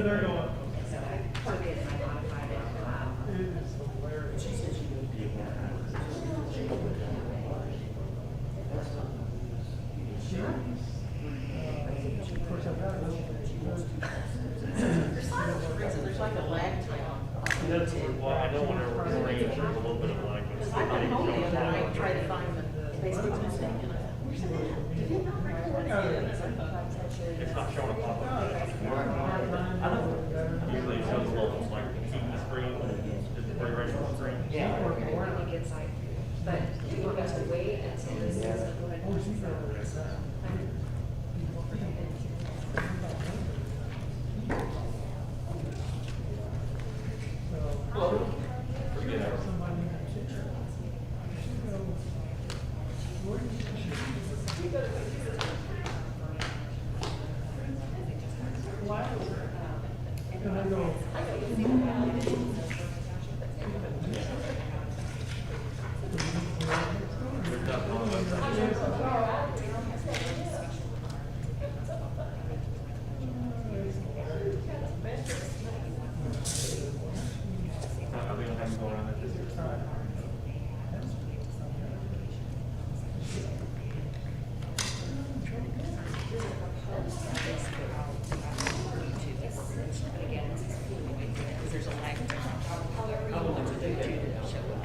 they're going. So I took it and I modified it. It is hilarious. She said she would be more. Of course, I've had those. There's like a lag time. That's why I don't want to arrange, there's a little bit of lag. Because I don't know the other night, I tried to find the Facebook message, and I thought, where's that? Did it not record it? It's not showing up on the, usually it shows levels like the TV screen, is the pre-rendered screen. Yeah. It gets like, but do you want me to wait until this is? And I go, There's nothing on the website. We don't have them going on there this year. There's a lag time. How long does it take to show up?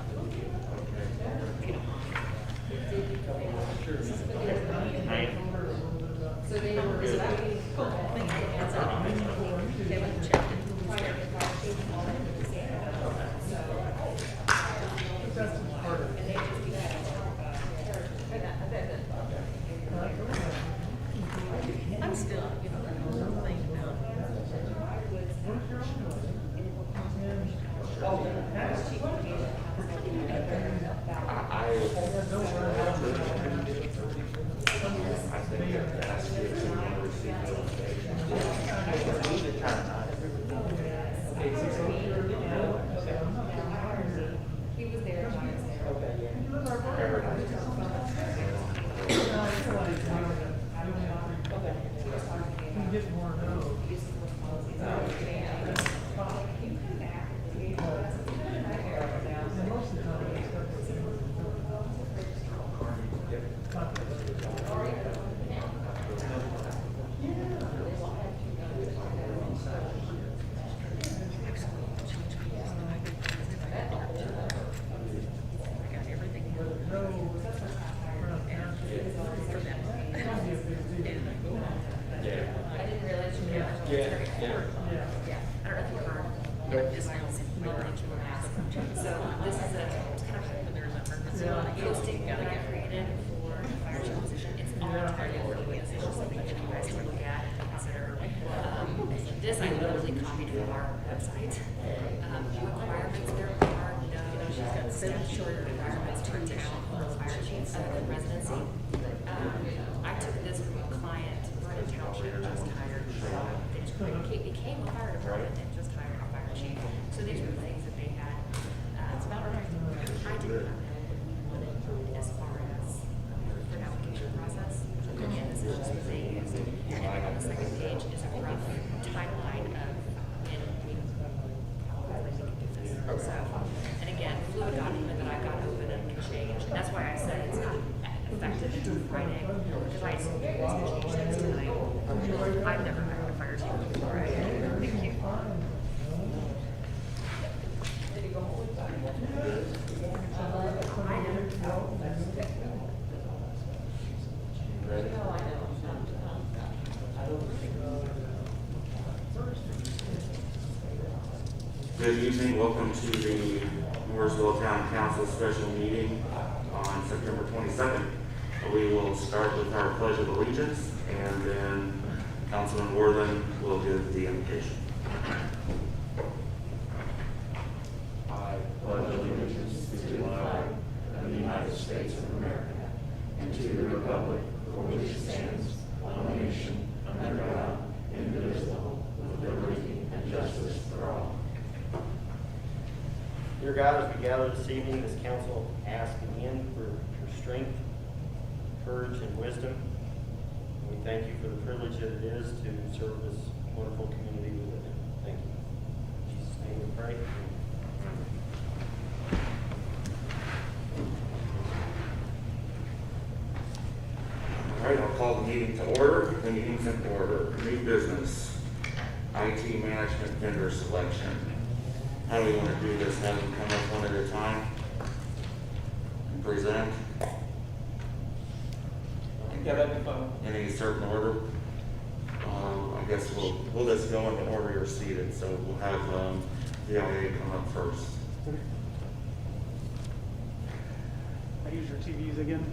If you don't mind. So they don't. Is it out? Cool. Thank you. That's it. They went and checked it. that's just part of it. I'm still, you know, that whole thing about. I think that's good. We want to receive notifications. We did kind of not. Okay, 6:00. He was there, John was there. Okay, yeah. Everybody's got You get more no's. And most of the time, it's got the same. I got everything. No, For them. I didn't realize you were. Yeah. Yeah, I don't know if you heard. This is So this is a kind of There's a purpose. posting that I created for the fire chief position. It's all targeted for the position, something that you guys can look at and consider. This I literally copied from our website. The requirements there are no, she's got 7 short requirements to town fire chiefs of the residency. I took this from a client, Vernon Township just hired. They just became a fire department and just hired a fire chief. So these were the things that they had. It's about right. I did not know what we wanted as far as for an application process. Again, this is just what they used. And then on the second page is a rough timeline of when we probably could do this. So, and again, fluid document that I got open and can change. And that's why I said it's not effective until Friday. Because I just change things tonight. I've never hired a fire chief before. Thank you. ready. Good evening, welcome to the Mooresville Town Council special meeting on September 22nd. We will start with our pledge of allegiance, and then Councilman Worthen will give the invocation. I pledge allegiance to the flag of the United States of America and to the republic for which it stands, one nation, under God, indivisible, with liberty and justice for all. Dear God, as we gather this evening, this council asks again for strength, courage, and wisdom. We thank you for the privilege that it is to serve this wonderful community we live in. All right, I'll call the meeting to order. The meeting's in order. New business, IT management vendor selection. How do we want to do this? Have them come up one at a time and present? Yeah, that'd be fun. In any certain order? I guess we'll just go in the order you're seated. So we'll have the IA come up first. I use your TVs again?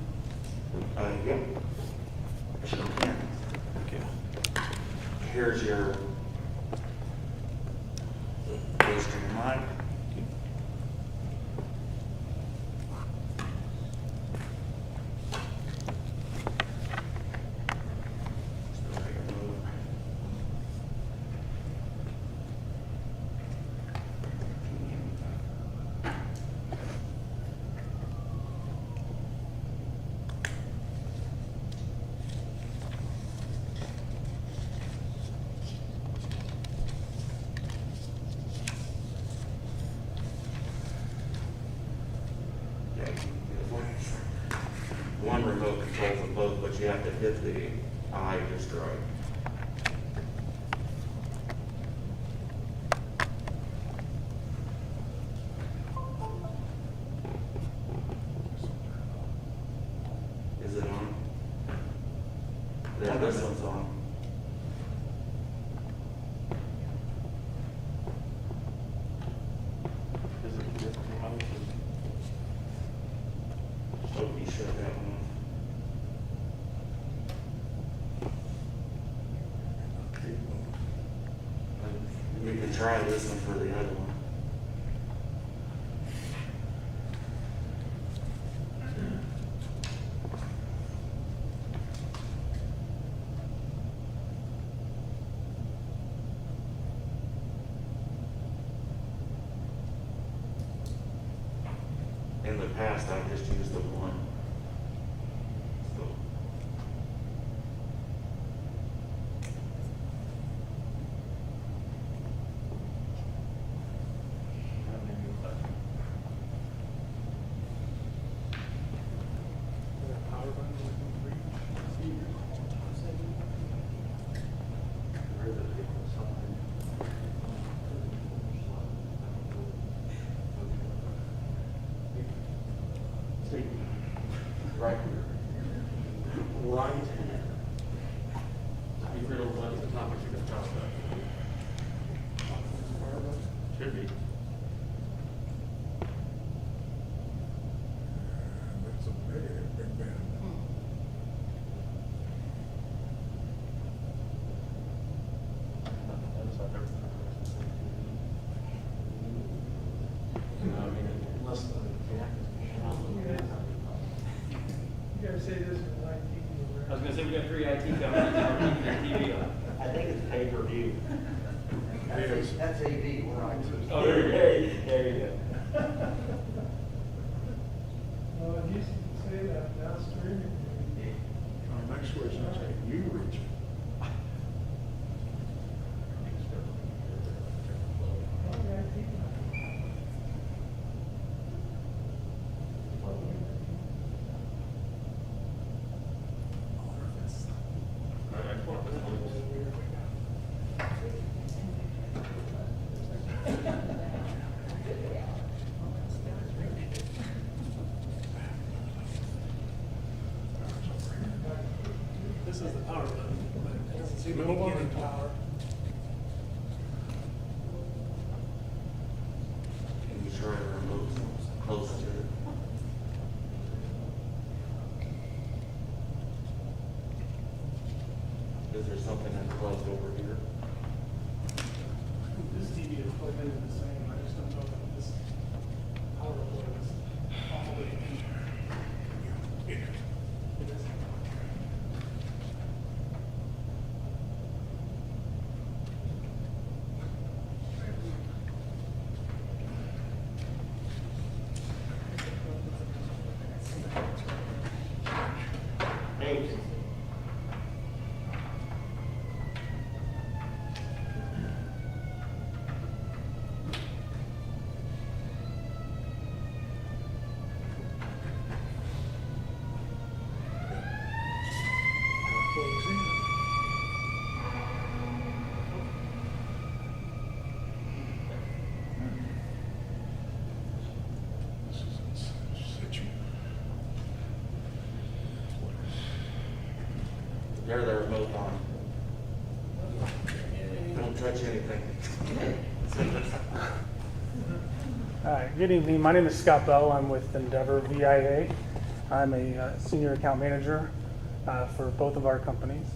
Yeah. Sure can. Okay. Here's your base to your mic. One remote controls them both, but you have to hit the I just right. Is it on? Yeah, this one's on. Is it different from others? Oh, you shut that one off. We can try this one for the other one. In the past, I just used the one. So. Power button we can Right. Right. You real what is the topic you're gonna talk about? Should be. That's a negative, big band. You gotta say this in live I was gonna say, we got 3 IT companies, we're keeping their TV on. I think it's pay-per-view. That's AV, we're on. Oh, there you go. There you go. Well, it used to say that, now streaming. Next question, I say, you reach it. This is the power button, but it doesn't seem to be getting power. Can you try to remove close to it? Is there something unplugged over here? This TV is plugged into the same, I just don't know if this power plug is all the way in. It is. They're both on. Don't touch anything. Hi, good evening. My name is Scott Bell. I'm with Endeavor VIA. I'm a senior account manager for both of our companies.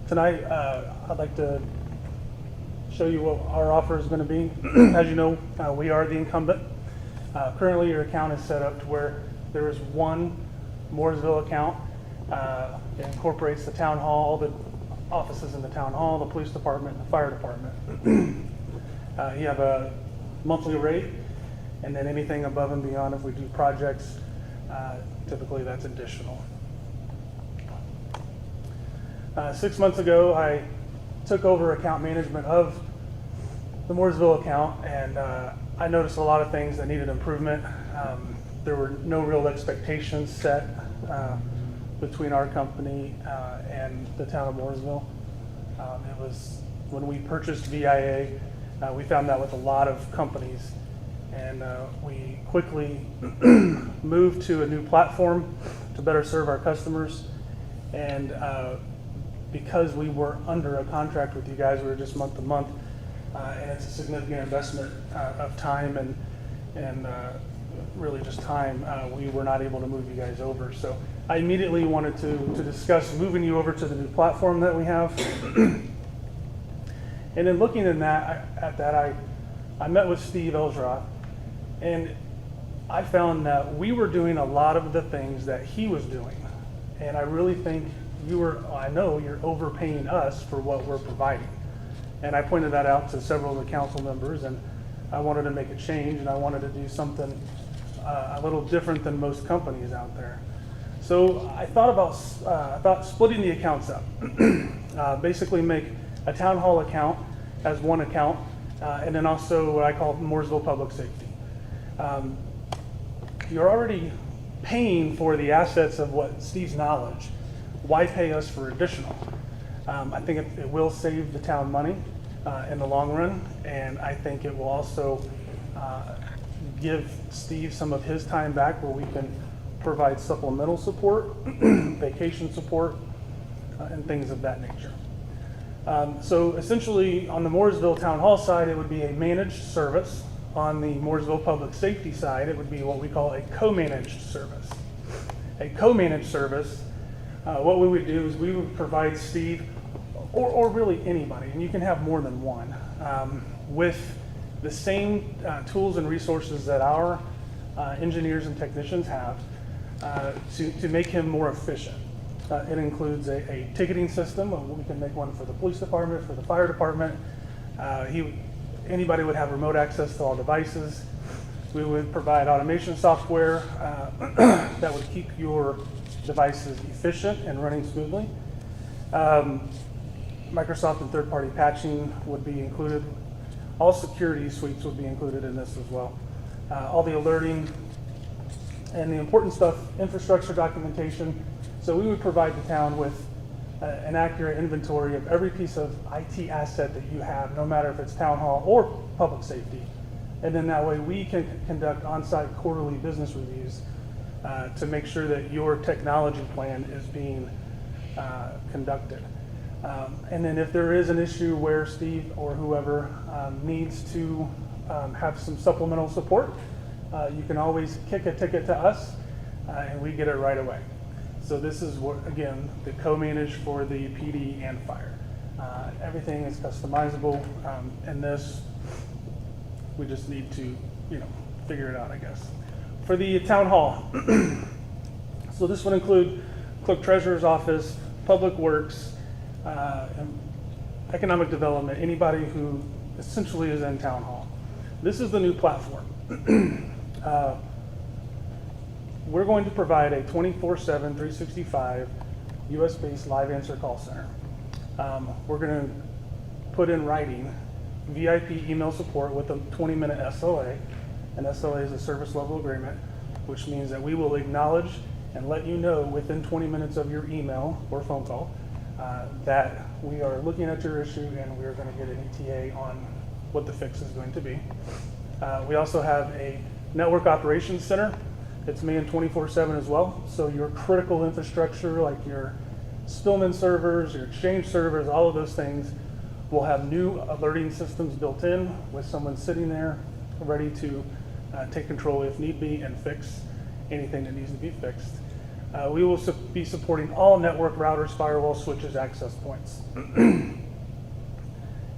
Tonight, I'd like to show you what our offer is going to be. As you know, we are the incumbent. Currently, your account is set up to where there is one Mooresville account. It incorporates the town hall, all the offices in the town hall, the police department, and the fire department. You have a monthly rate, and then anything above and beyond, if we do projects, typically that's additional. 6 months ago, I took over account management of the Mooresville account, and I noticed a lot of things that needed improvement. There were no real expectations set between our company and the town of Mooresville. It was when we purchased VIA, we found that with a lot of companies, and we quickly moved to a new platform to better serve our customers. And because we were under a contract with you guys, we were just month to month, and it's a significant investment of time and really just time, we were not able to move you guys over. So I immediately wanted to discuss moving you over to the new platform that we have. And then looking at that, I met with Steve Elsroth, and I found that we were doing a lot of the things that he was doing. And I really think I know you're overpaying us for what we're providing. And I pointed that out to several of the council members, and I wanted to make a change, and I wanted to do something a little different than most companies out there. So I thought splitting the accounts up. Basically make a town hall account as one account, and then also what I call Mooresville Public Safety. You're already paying for the assets of what Steve's knowledge. Why pay us for additional? I think it will save the town money in the long run, and I think it will also give Steve some of his time back where we can provide supplemental support, vacation support, and things of that nature. So essentially on the Mooresville Town Hall side, it would be a managed service. On the Mooresville Public Safety side, it would be what we call a co-managed service. A co-managed service, what we would do is we would provide Steve, or really anybody, and you can have more than one, with the same tools and resources that our engineers and technicians have to make him more efficient. It includes a ticketing system. We can make one for the police department, for the fire department. Anybody would have remote access to all devices. We would provide automation software that would keep your devices efficient and running smoothly. Microsoft and third-party patching would be included. All security suites would be included in this as well. All the alerting and the important stuff, infrastructure documentation. So we would provide the town with an accurate inventory of every piece of IT asset that you have, no matter if it's town hall or public safety. And then that way we can conduct on-site quarterly business reviews to make sure that your technology plan is being conducted. And then if there is an issue where Steve or whoever needs to have some supplemental support, you can always kick a ticket to us and we get it right away. So this is what, again, the co-manage for the PD and fire. Everything is customizable, and this, we just need to, figure it out, I guess. For the town hall, so this would include clerk treasurer's office, public works, economic development, anybody who essentially is in town hall. This is the new platform. We're going to provide a 24/7, 365 US-based live answer call center. We're going to put in writing VIP email support with a 20-minute SLA. An SLA is a service level agreement, which means that we will acknowledge and let you know within 20 minutes of your email or phone call that we are looking at your issue and we are going to get an ETA on what the fix is going to be. We also have a network operations center. It's manned 24/7 as well. So your critical infrastructure, like your Spillman servers, your Exchange servers, all of those things will have new alerting systems built in with someone sitting there ready to take control if need be and fix anything that needs to be fixed. We will be supporting all network routers, firewall switches, access points. And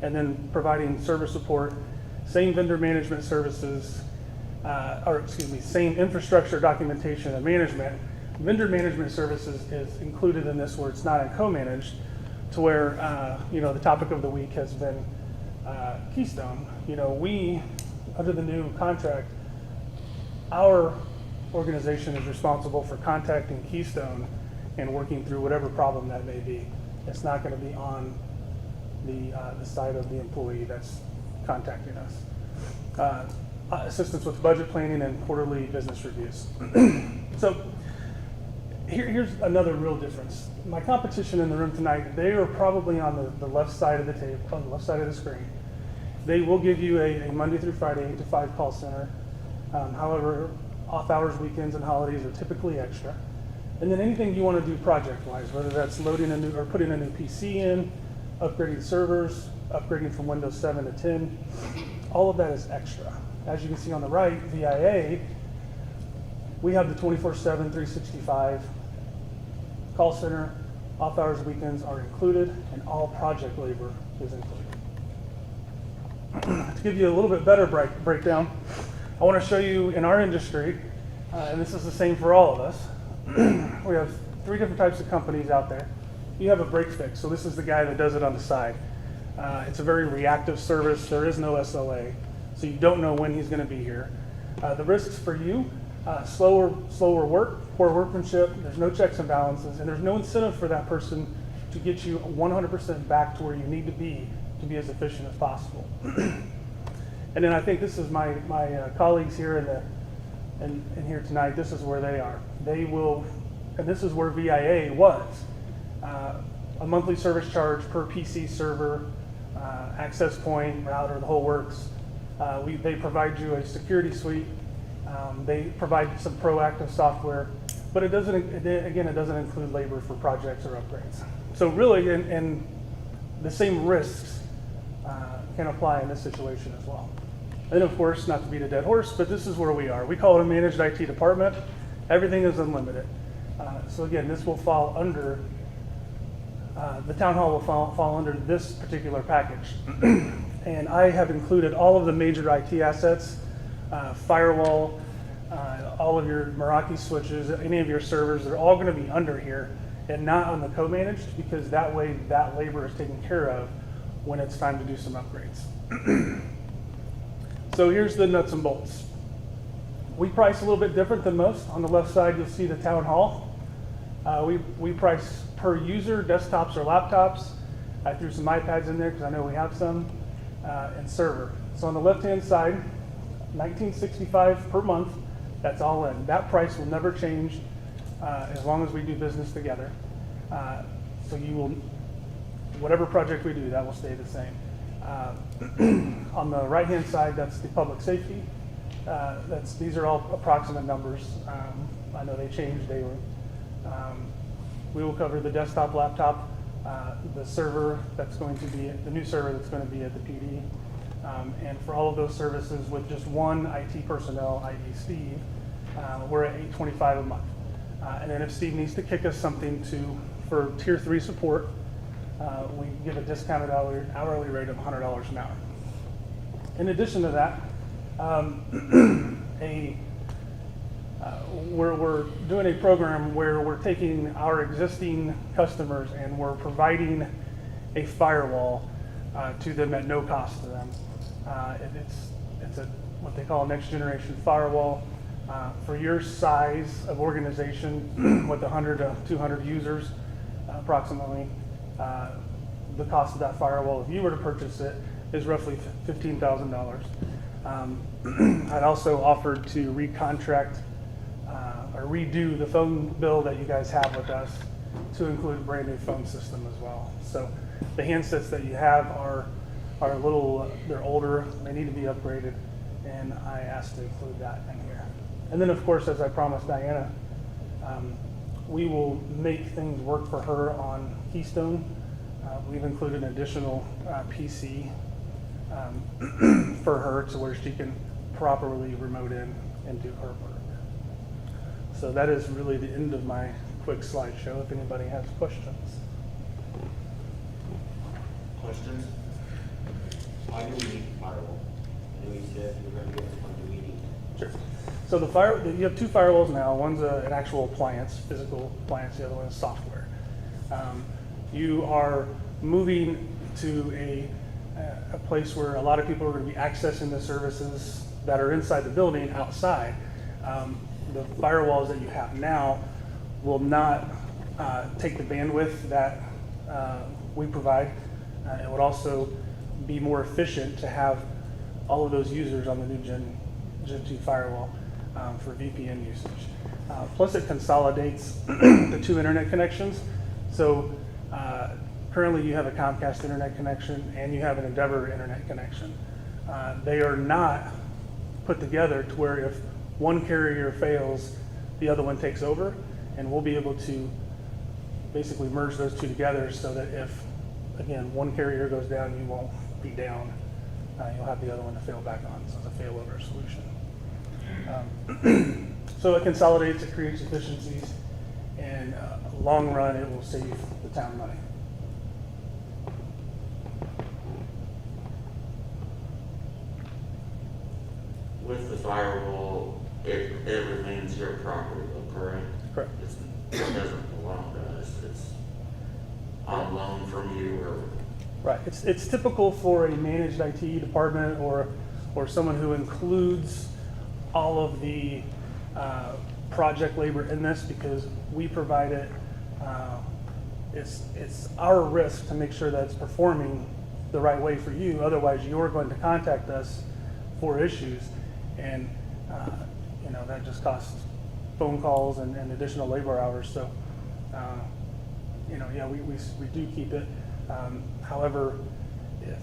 then providing server support, same vendor management services, same infrastructure documentation and management. Vendor management services is included in this where it's not in co-managed, to where, the topic of the week has been Keystone. We, under the new contract, our organization is responsible for contacting Keystone and working through whatever problem that may be. It's not going to be on the side of the employee that's contacting us. Assistance with budget planning and quarterly business reviews. So here's another real difference. My competition in the room tonight, they are probably on the left side of the table, on the left side of the screen. They will give you a Monday through Friday 8 to 5 call center. However, off hours, weekends, and holidays are typically extra. And then anything you want to do project-wise, whether that's loading a new or putting a new PC in, upgrading servers, upgrading from Windows 7 to 10, all of that is extra. As you can see on the right, VIA, we have the 24/7, 365 call center, off hours, weekends are included, and all project labor is included. To give you a little bit better breakdown, I want to show you in our industry, and this is the same for all of us, we have 3 different types of companies out there. You have a break fix, so this is the guy that does it on the side. It's a very reactive service. There is no SLA, so you don't know when he's going to be here. The risks for you, slower work, poor workmanship, there's no checks and balances, and there's no incentive for that person to get you 100% back to where you need to be as efficient as possible. And then I think this is my colleagues here in here tonight, this is where they are. They will, and this is where VIA was. A monthly service charge per PC server, access point, router, the whole works. They provide you a security suite. They provide some proactive software, but it doesn't include labor for projects or upgrades. So really, and the same risks can apply in this situation as well. And of course, not to beat a dead horse, but this is where we are. We call it a managed IT department. Everything is unlimited. So again, this will fall under, the town hall will fall under this particular package. And I have included all of the major IT assets, firewall, all of your Meraki switches, any of your servers, they're all going to be under here and not on the co-managed, because that way that labor is taken care of when it's time to do some upgrades. So here's the nuts and bolts. We price a little bit different than most. On the left side, you'll see the town hall. We price per user, desktops or laptops. I threw some iPads in there because I know we have some, and server. So on the left-hand side, $19.65 per month. That's all in. That price will never change as long as we do business together. So you will, whatever project we do, that will stay the same. On the right-hand side, that's the public safety. These are all approximate numbers. I know they change daily. We will cover the desktop, laptop, the server that's going to be, the new server that's going to be at the PD. And for all of those services with just one IT personnel, i.e. Steve, we're at $825 a month. And then if Steve needs to kick us something for tier 3 support, we give a discounted hourly rate of $100 an hour. In addition to that, we're doing a program where we're taking our existing customers and we're providing a firewall to them at no cost to them. It's what they call a next generation firewall. For your size of organization with 100 to 200 users approximately, the cost of that firewall, if you were to purchase it, is roughly $15,000. I'd also offered to recontract or redo the phone bill that you guys have with us to include a brand new phone system as well. So the handsets that you have are a little, they're older, they need to be upgraded, and I asked to include that in here. And then of course, as I promised Diana, we will make things work for her on Keystone. We've included an additional PC for her to where she can properly remote in and do her work. So that is really the end of my quick slideshow. If anybody has questions. Questions? Why do we need firewall? I know you said you were going to give us one, do we need? Sure. So you have two firewalls now. One's an actual appliance, physical appliance. The other one is software. You are moving to a place where a lot of people are going to be accessing the services that are inside the building outside. The firewalls that you have now will not take the bandwidth that we provide. It would also be more efficient to have all of those users on the new Gen 2 firewall for VPN usage. Plus it consolidates the two internet connections. So currently you have a Comcast internet connection and you have an Endeavor internet connection. They are not put together to where if one carrier fails, the other one takes over, and we'll be able to basically merge those two together so that if, again, one carrier goes down, you won't be down. You'll have the other one to fail back on, so it's a failover solution. So it consolidates, it creates efficiencies, and long run, it will save the town money. With the firewall, it remains your property, though, correct? Correct. It doesn't belong to us. It's on loan from you, or Right. It's typical for a managed IT department or someone who includes all of the project labor in this because we provide it. It's our risk to make sure that it's performing the right way for you. Otherwise, you're going to contact us for issues, and that just costs phone calls and additional labor hours. So, we do keep it. However, if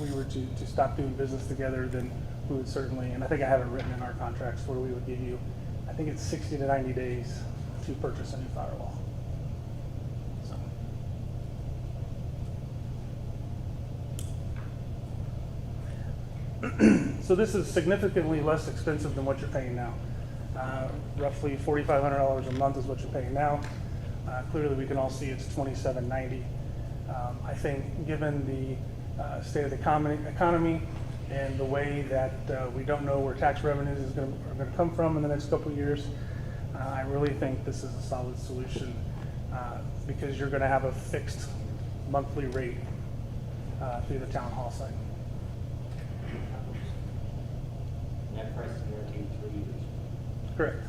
we were to stop doing business together, then we would certainly, and I think I have it written in our contracts where we would give you, I think it's 60 to 90 days to purchase a new firewall. So this is significantly less expensive than what you're paying now. Roughly $4,500 a month is what you're paying now. Clearly, we can all see it's $2,790. I think, given the state of the economy and the way that we don't know where tax revenues are going to come from in the next couple of years, I really think this is a solid solution because you're going to have a fixed monthly rate through the town hall site. That price is guaranteed 3 years. Correct.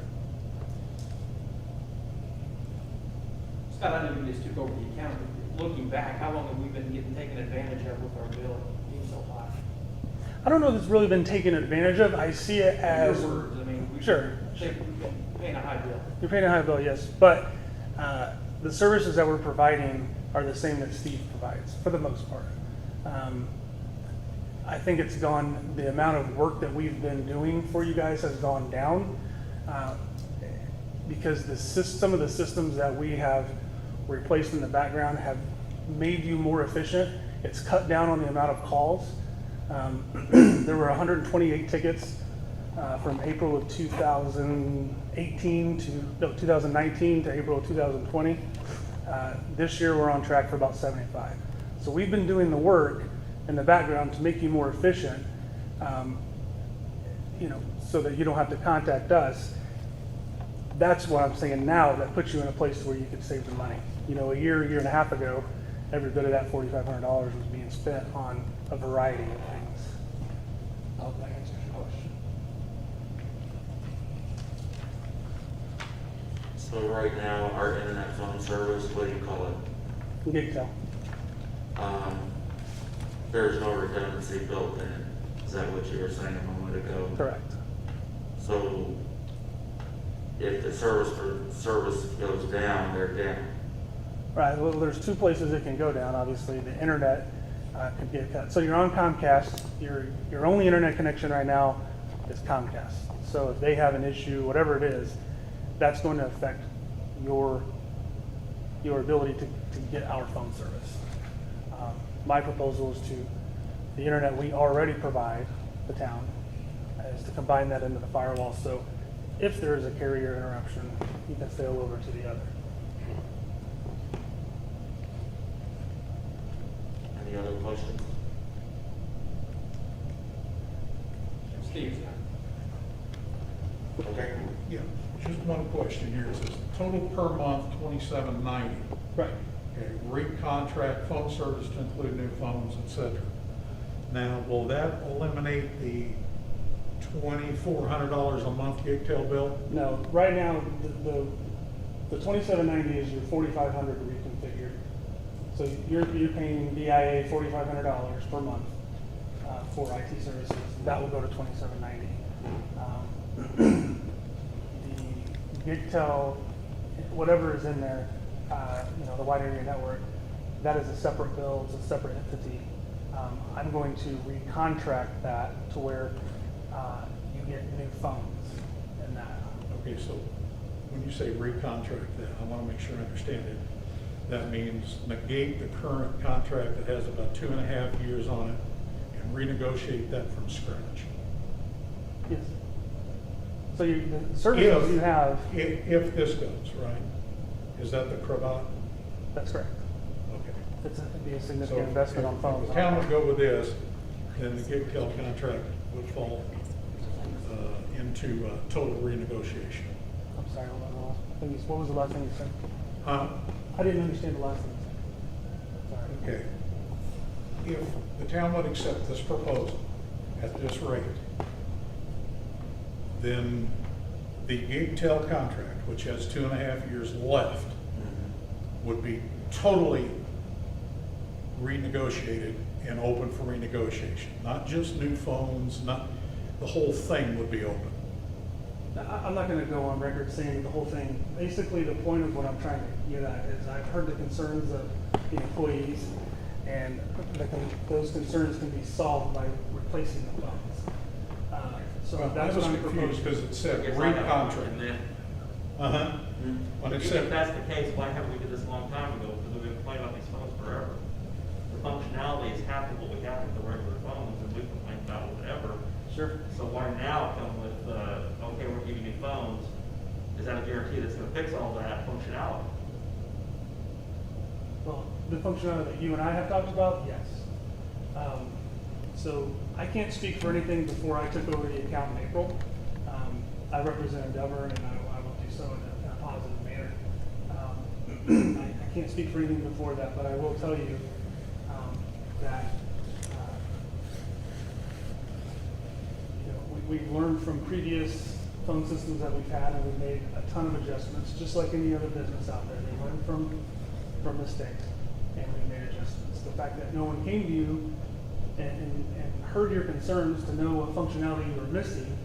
Scott, I know you just took over the account. Looking back, how long have we been taken advantage of with our bill being so high? I don't know if it's really been taken advantage of. I see it as Your words, I mean, sure. We've been paying a high bill. You're paying a high bill, yes, but the services that we're providing are the same that Steve provides for the most part. I think it's gone, the amount of work that we've been doing for you guys has gone down because some of the systems that we have replaced in the background have made you more efficient. It's cut down on the amount of calls. There were 128 tickets from April of 2019 to April of 2020. This year we're on track for about 75. So we've been doing the work in the background to make you more efficient, so that you don't have to contact us. That's what I'm saying now, that puts you in a place where you could save the money. A year and a half ago, every bit of that $4,500 was being spent on a variety of things. I hope that answers your question. so right now, our internet phone service, what do you call it? GigTel. There's no redundancy built in it. Is that what you were saying a moment ago? Correct. So if the service goes down, they're down. Right, well, there's two places it can go down, obviously. The internet could get cut. So you're on Comcast, your only internet connection right now is Comcast. So if they have an issue, whatever it is, that's going to affect your ability to get our phone service. My proposal is to, the internet we already provide the town, is to combine that into the firewall, so if there is a carrier interruption, you can fail over to the other. Any other questions? Steve? Okay. Yeah, just one question here. It says total per month, $27.90. Right. Okay, recontract phone service to include new phones, et cetera. Now, will that eliminate the $2,400 a month GigTel bill? No, right now, the $27.90 is your $4,500 reconfigured. So you're paying VIA $4,500 per month for IT services. That will go to $27.90. The GigTel, whatever is in there, the wide area network, that is a separate bill, it's a separate entity. I'm going to recontract that to where you get new phones in that. Okay, so when you say recontract that, I want to make sure I understand it. That means negate the current contract that has about 2.5 years on it and renegotiate that from scratch. Yes. So the services you have, If this goes, right? Is that the cravat? that's correct. Okay. It'd be a So significant investment on if phones. the town would go with this, then the GigTel contract would fall into total renegotiation. I'm sorry, hold on. What was the last thing you said? Huh? I didn't understand the last thing you said. Sorry. Okay. If the town would accept this proposal at this rate, then the GigTel contract, which has 2.5 years left, would be totally renegotiated and open for renegotiation. Not just new phones, not, the whole thing would be open. Now, I'm not going to go on record saying the whole thing. Basically, the point of what I'm trying to get at is I've heard the concerns of the employees, and those concerns can be solved by replacing the phones. So Well, I that's was what I'm confused proposing. because it said Yes, I know. recontract. And then, Uh-huh. When it even if said, that's the case, why haven't we did this a long time ago? Because we've been playing on these phones forever. The functionality is half of what we have with the regular phones, and we complain about it whatever. Sure. So why now come with, okay, we're giving you phones? Is that a guarantee that's gonna fix all that functionality? Well, the functionality that you and I have talked about, yes. So I can't speak for anything before I took over the account in April. I represent Endeavor, and I will do so in a positive manner. I can't speak for anything before that, but I will tell you that we've learned from previous phone systems that we've had, and we've made a ton of adjustments, just like any other business out there. They learn from mistakes, and we've made adjustments. The fact that no one came to you and heard your concerns to know what functionality you were missing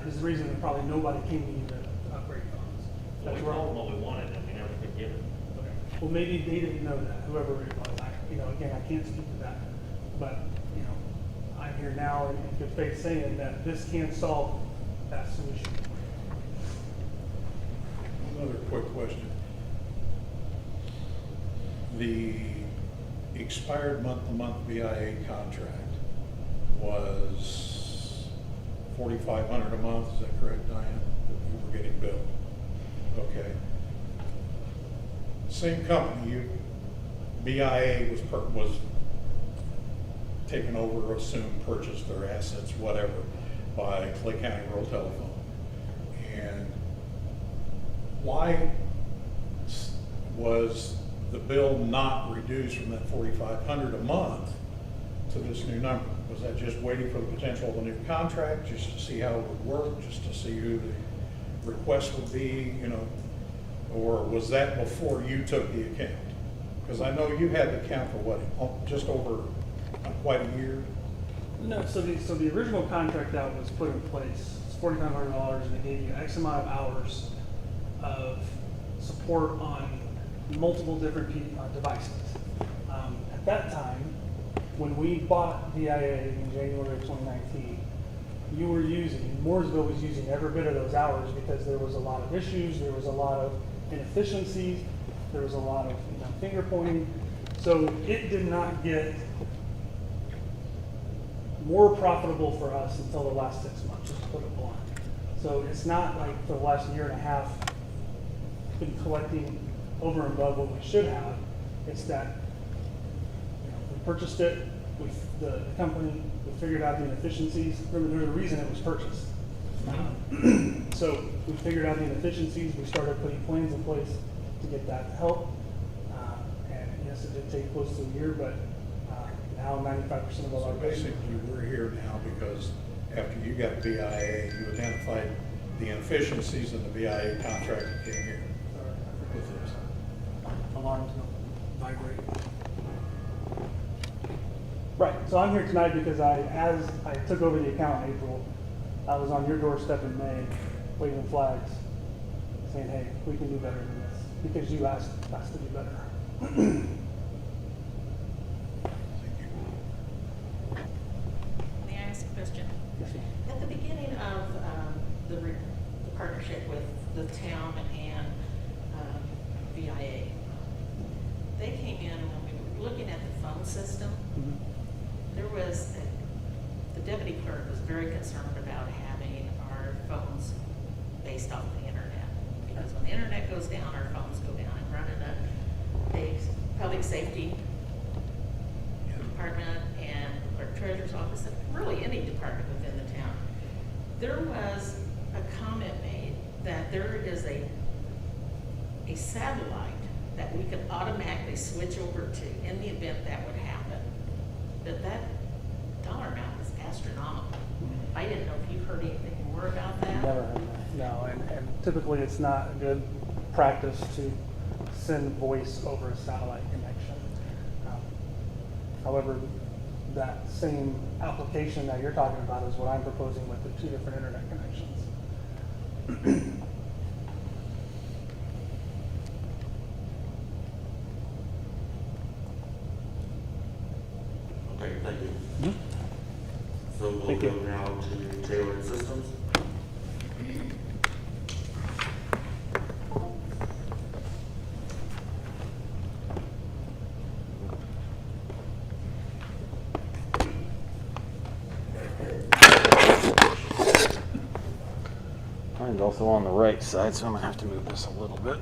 is the reason that probably nobody came to you to upgrade phones. Well, we That's where- told them what we wanted, and we never could get it. Well, maybe they didn't know that, whoever it was. Again, I can't speak to that. But, I'm here now in good faith saying that this can solve that solution. another quick question. The expired month-to-month VIA contract was $4,500 a month, is that correct, Diane? That you were getting billed? Okay. Same company, BIA was taken over, assumed, purchased their assets, whatever, by Clay County Rural Telephone. And why was the bill not reduced from that $4,500 a month to this new number? Was that just waiting for the potential of a new contract, just to see how it would work, just to see who the request would be, or was that before you took the account? Because I know you had the account for what, just over quite a year? No, so the original contract that was put in place, it's $4,500, and they gave you X amount of hours of support on multiple different devices. At that time, when we bought VIA in January of 2019, Mooresville was using every bit of those hours because there was a lot of issues, there was a lot of inefficiencies. There was a lot of finger pointing. So it did not get more profitable for us until the last 6 months, just to put it blunt. So it's not like for the last year and a half been collecting over and above what we should have. It's that we purchased it, the company, we figured out the inefficiencies. Remember, the reason it was purchased. So we figured out the inefficiencies. We started putting plans in place to get that help. And yes, it did take close to a year, but now 95% of all So our basically, we're here now because after you got BIA, you identified the inefficiencies in the BIA contract that came here with this. alarms don't vibrate. Right, so I'm here tonight because as I took over the account in April, I was on your doorstep in May, waving flags, saying, hey, we can do better than this, because you asked us to do better. May I ask a question? Yes, ma'am. At the beginning of the partnership with the town and VIA, they came in when we were looking at the phone system. Mhm. There was, the deputy clerk was very concerned about having our phones based off the internet. Because when the internet goes down, our phones go down. And running a public safety department and our treasurer's office, and really any department within the town, there was a comment made that there is a satellite that we could automatically switch over to in the event that would happen. But that dollar amount was astronomical. I didn't know if you heard anything more about that. Never heard that, no, and typically it's not a good practice to send voice over a satellite connection. However, that same application that you're talking about is what I'm proposing with the 2 different internet connections. Okay, thank you. So we'll Thank go you. now to Tailored Systems. Mine's also on the right side, so I'm gonna have to move this a little bit.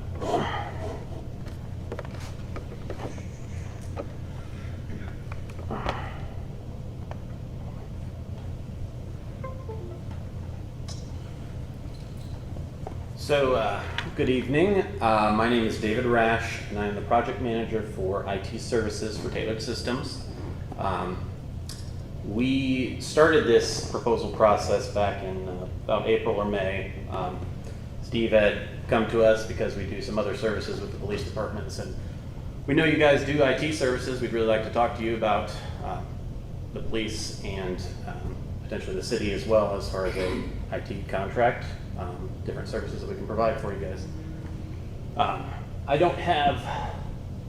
So, good evening. My name is David Rash, and I'm the project manager for IT services for Tailored Systems. We started this proposal process back in about April or May. Steve had come to us because we do some other services with the police department and said, we know you guys do IT services. We'd really like to talk to you about the police and potentially the city as well as far as a IT contract, different services that we can provide for you guys. I don't have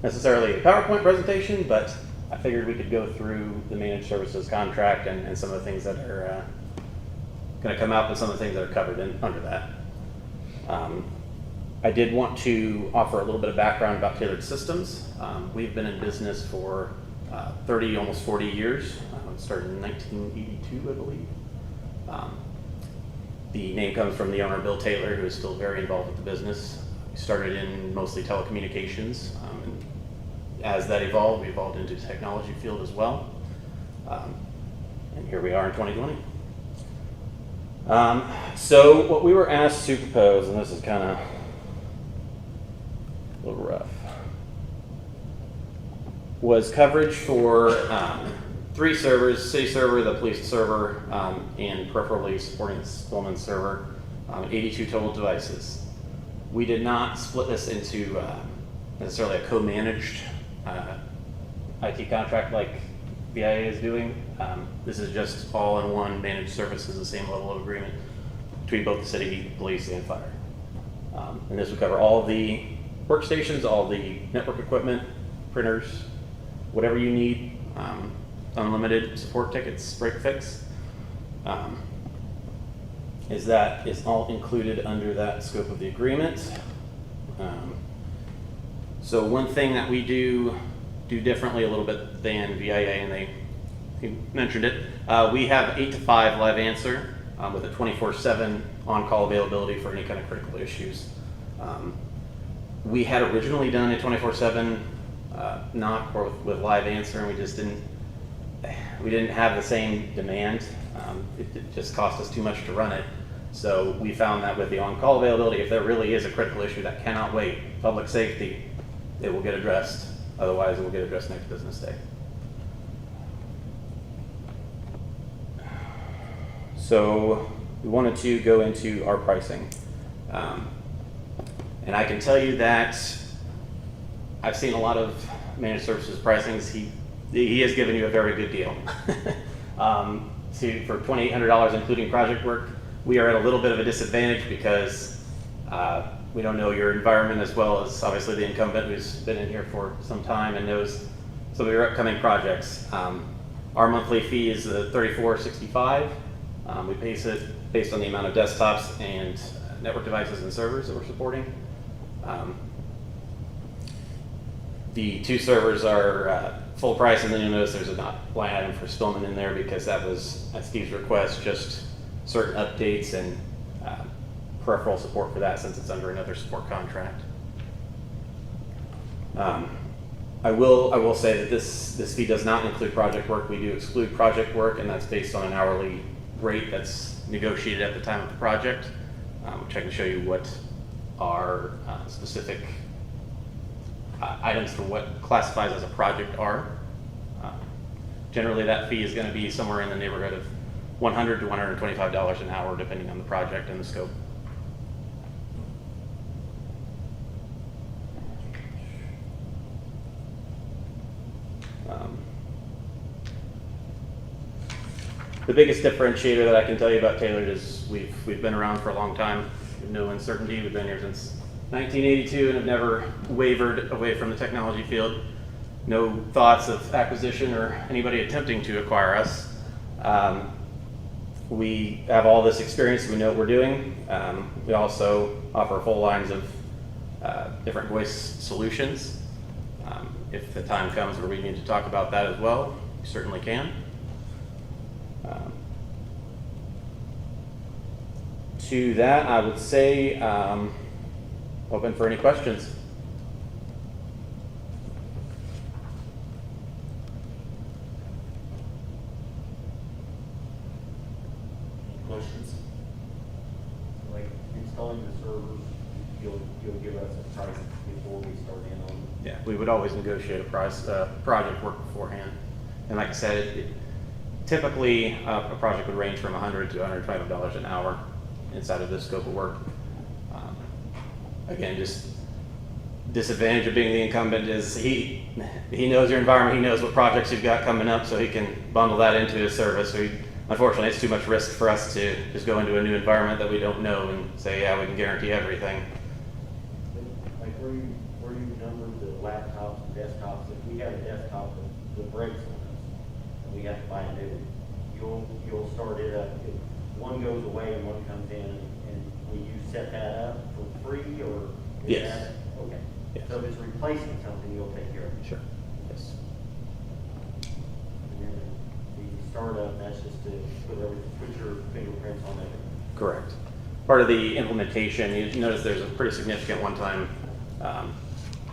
necessarily a PowerPoint presentation, but I figured we could go through the managed services contract and some of the things that are going to come out and some of the things that are covered under that. I did want to offer a little bit of background about Tailored Systems. We've been in business for 30, almost 40 years. Started in 1982, I believe. The name comes from the owner, Bill Taylor, who is still very involved with the business. We started in mostly telecommunications. And as that evolved, we evolved into the technology field as well. And here we are in 2020. So what we were asked to propose, and this is kind of a little rough, was coverage for 3 servers: city server, the police server, and preferably supporting the Spillman server, 82 total devices. We did not split this into necessarily a co-managed IT contract like VIA is doing. This is just all in one managed services, the same level of agreement between both the city, police, and fire. And this would cover all of the workstations, all the network equipment, printers, whatever you need, unlimited support tickets, break fix. Is all included under that scope of the agreement. So one thing that we do differently a little bit than VIA, and he mentioned it, we have 8 to 5 live answer with a 24/7 on-call availability for any kind of critical issues. We had originally done a 24/7 knock or with live answer, and we didn't have the same demand. It just cost us too much to run it. So we found that with the on-call availability, if there really is a critical issue that cannot wait, public safety, it will get addressed. Otherwise, it will get addressed next business day. So we wanted to go into our pricing. And I can tell you that I've seen a lot of managed services pricings. He has given you a very good deal. For $2,800 including project work, we are at a little bit of a disadvantage because we don't know your environment as well as obviously the incumbent who's been in here for some time and knows some of your upcoming projects. Our monthly fee is $34.65. We base it based on the amount of desktops and network devices and servers that we're supporting. The 2 servers are full price, and then you'll notice there's a line item for Spillman in there because that was at Steve's request, just certain updates and peripheral support for that since it's under another support contract. I will say that this fee does not include project work. We do exclude project work, and that's based on an hourly rate that's negotiated at the time of the project, which I can show you what our specific items for what classifies as a project are. Generally, that fee is going to be somewhere in the neighborhood of $100 to $125 an hour, depending on the project and the scope. The biggest differentiator that I can tell you about Tailored is we've been around for a long time. No uncertainty. We've been here since 1982 and have never wavered away from the technology field. No thoughts of acquisition or anybody attempting to acquire us. We have all this experience. We know what we're doing. We also offer full lines of different voice solutions. If the time comes where we need to talk about that as well, we certainly can. To that, I would say open for any questions. Questions? Like installing the servers, you'll give us a price before we start in on them. Yeah, we would always negotiate a price, project work beforehand. And like I said, typically a project would range from $100 to $125 an hour inside of this scope of work. Again, just disadvantage of being the incumbent is he knows your environment, he knows what projects you've got coming up, so he can bundle that into his service. Unfortunately, it's too much risk for us to just go into a new environment that we don't know and say, yeah, we can guarantee everything. Like where you number the laptops and desktops, if we have a desktop that breaks on us, and we have to buy a new one, you'll start it up. If one goes away and one comes in, and will you set that up for free, or? Yes. Okay. Yes. So if it's replacing something, you'll take care of it? Sure. Yes. And then the startup, that's just to put your fingerprints on everything. Correct. Part of the implementation, you notice there's a pretty significant one-time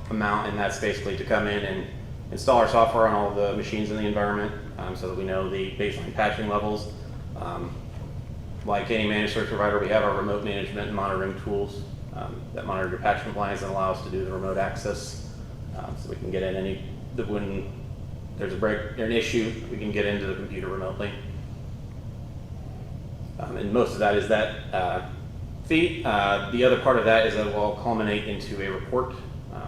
amount, and that's basically to come in and install our software on all the machines in the environment so that we know the baseline patching levels. Like any managed service provider, we have our remote management and monitoring tools that monitor your patch compliance and allow us to do the remote access so we can get in when there's a break or an issue, we can get into the computer remotely. And most of that is that fee. The other part of that is that it will culminate into a report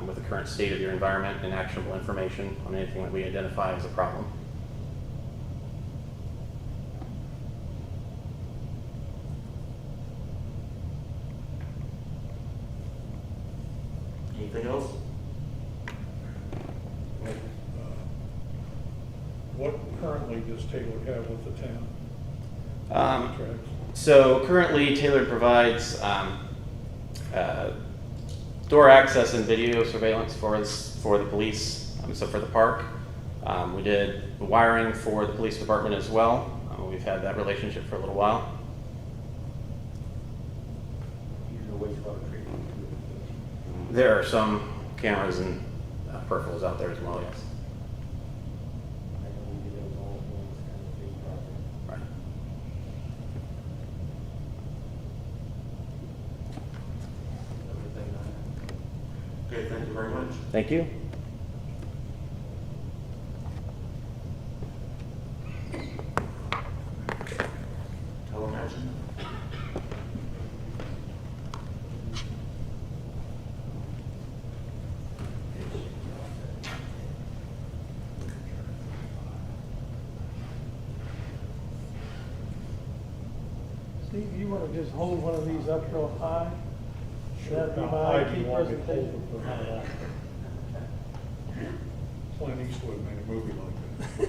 with the current state of your environment and actionable information on anything that we identify as a problem. Anything else? What currently does Taylor have with the town? Contracts? So currently, Tailored provides door access and video surveillance for the police, so for the park. We did wiring for the police department as well. We've had that relationship for a little while. Use the wastewater treatment. There are some cameras and peripherals out there as well, yes. I know we did those all in one kind of big project. Right. Okay, thank you very much. Thank you. Telemagine. Steve, you want to just hold one of these up real high? That'd be How my high do key you want me to presentation. hold it for how long? Clint Eastwood made a movie like that.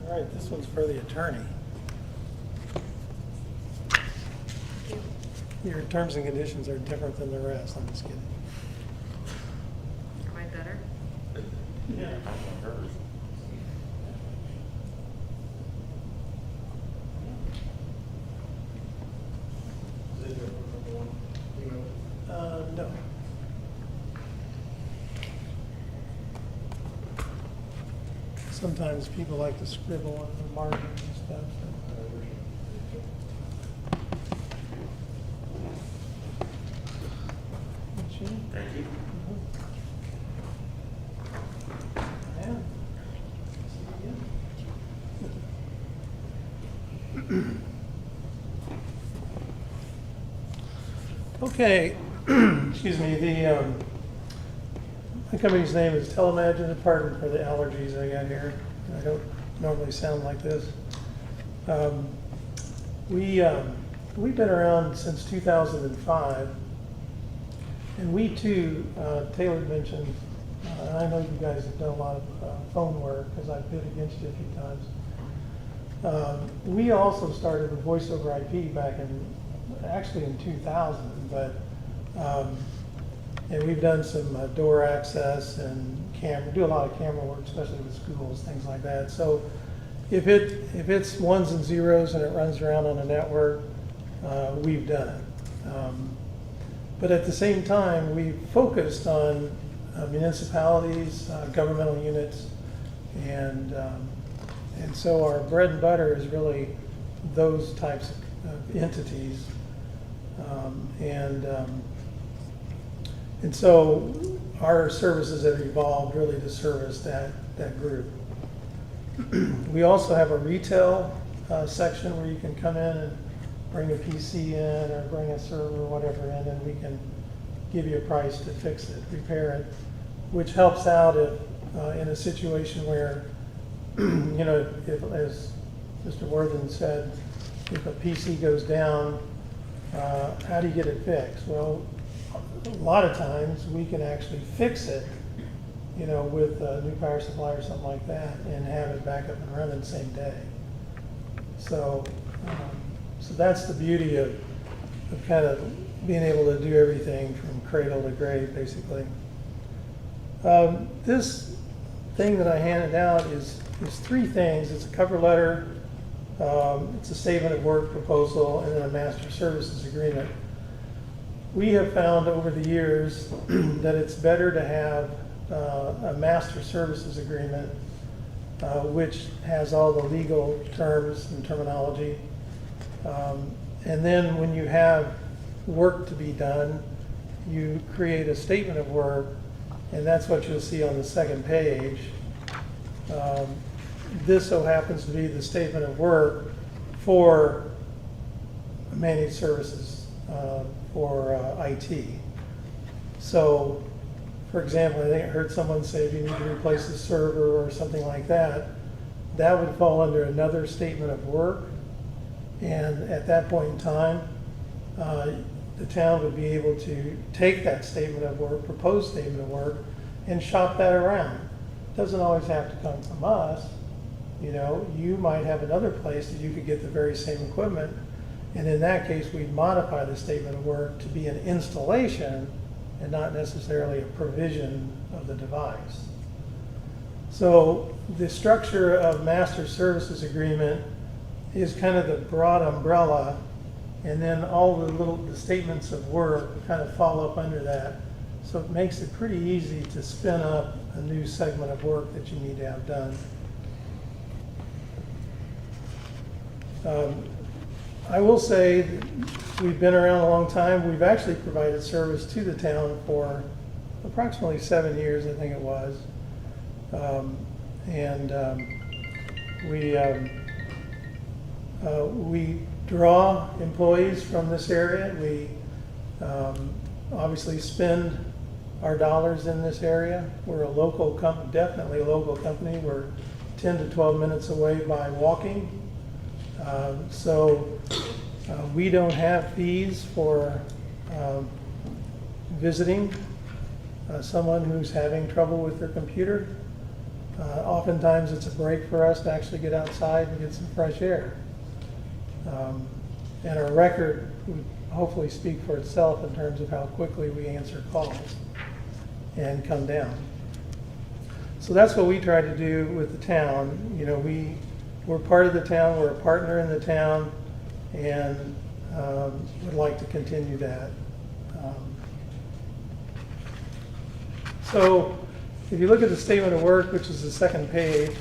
All right, this one's for the attorney. Your terms and conditions are different than the rest, I'm just kidding. Am I better? Yeah. I want hers. No. Sometimes people like to scribble on the margins and stuff. So. Thank you. Yeah. Okay, excuse me, the company's name is Telemagine, pardon for the allergies I got here. I don't normally sound like this. We've been around since 2005, and we too, Taylor mentioned, I know you guys have done a lot of phone work because I've bid against you a few times. We also started with voice over IP back actually in 2000, but and we've done some door access and do a lot of camera work, especially with schools, things like that. So if it's ones and zeros and it runs around on a network, we've done it. But at the same time, we focused on municipalities, governmental units, and so our bread and butter is really those types of entities. And so our services have evolved really to service that group. We also have a retail section where you can come in and bring a PC in or bring a server or whatever in, and we can give you a price to fix it, repair it, which helps out if in a situation where, you know, if, as Mr. Worthen said, if a PC goes down, how do you get it fixed? Well, a lot of times we can actually fix it, you know, with a new power supply or something like that, and have it back up and running the same day. So, so that's the beauty of kind of being able to do everything from cradle to grave, basically. This thing that I handed out is three things. It's a cover letter, it's a statement of work proposal, and then a master services agreement. We have found over the years that it's better to have a master services agreement, which has all the legal terms and terminology. And then when you have work to be done, you create a statement of work, and that's what you'll see on the second page. This so happens to be the statement of work for managed services for IT. So, for example, I think I heard someone say if you need to replace a server or something like that, that would fall under another statement of work. And at that point in time, the town would be able to take that statement of work, proposed statement of work, and shop that around. It doesn't always have to come from us. You know, you might have another place that you could get the very same equipment And in that case, we'd modify the statement of work to be an installation and not necessarily a provision of the device. So the structure of master services agreement is kind of the broad umbrella, and then all the statements of work kind of fall up under that. So it makes it pretty easy to spin up a new segment of work that you need to have done. I will say that we've been around a long time. We've actually provided service to the town for approximately 7 years, I think it was. We draw employees from this area. We obviously spend our dollars in this area. We're a local company, definitely a local company. We're 10 to 12 minutes away by walking. We don't have fees for visiting someone who's having trouble with their computer. Oftentimes it's a break for us to actually get outside and get some fresh air. And our record would hopefully speak for itself in terms of how quickly we answer calls and come down. So that's what we try to do with the town. You know, we're part of the town, we're a partner in the town, and would like to continue that. So if you look at the statement of work, which is the second page,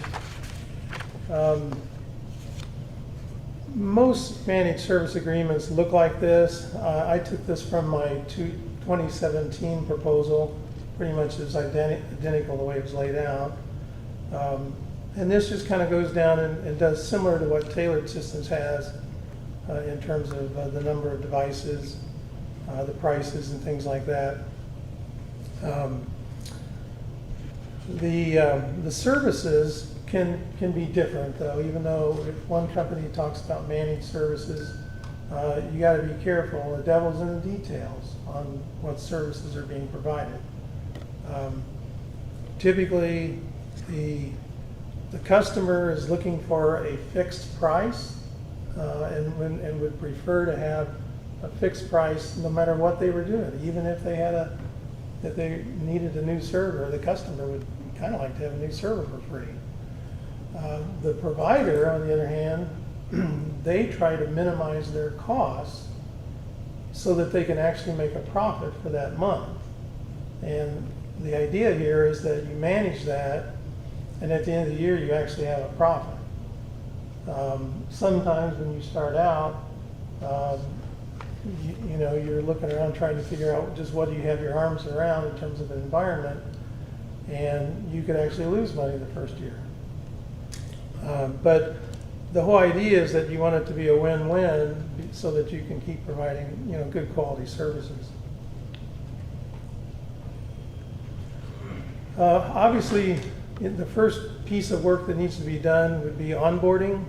most managed service agreements look like this. I took this from my 2017 proposal, pretty much is identical the way it was laid out. And this just kind of goes down and does similar to what Tailored Systems has in terms of the number of devices, the prices and things like that. The services can be different though, even though if one company talks about managed services, you got to be careful. The devil's in the details on what services are being provided. Typically, the customer is looking for a fixed price and would prefer to have a fixed price no matter what they were doing. Even if they needed a new server, the customer would kind of like to have a new server for free. The provider, on the other hand, they try to minimize their costs so that they can actually make a profit for that month. And the idea here is that you manage that, and at the end of the year, you actually have a profit. Sometimes when you start out, you're looking around trying to figure out just what do you have your arms around in terms of an environment, and you could actually lose money the first year. But the whole idea is that you want it to be a win-win so that you can keep providing, good quality services. Obviously, the first piece of work that needs to be done would be onboarding.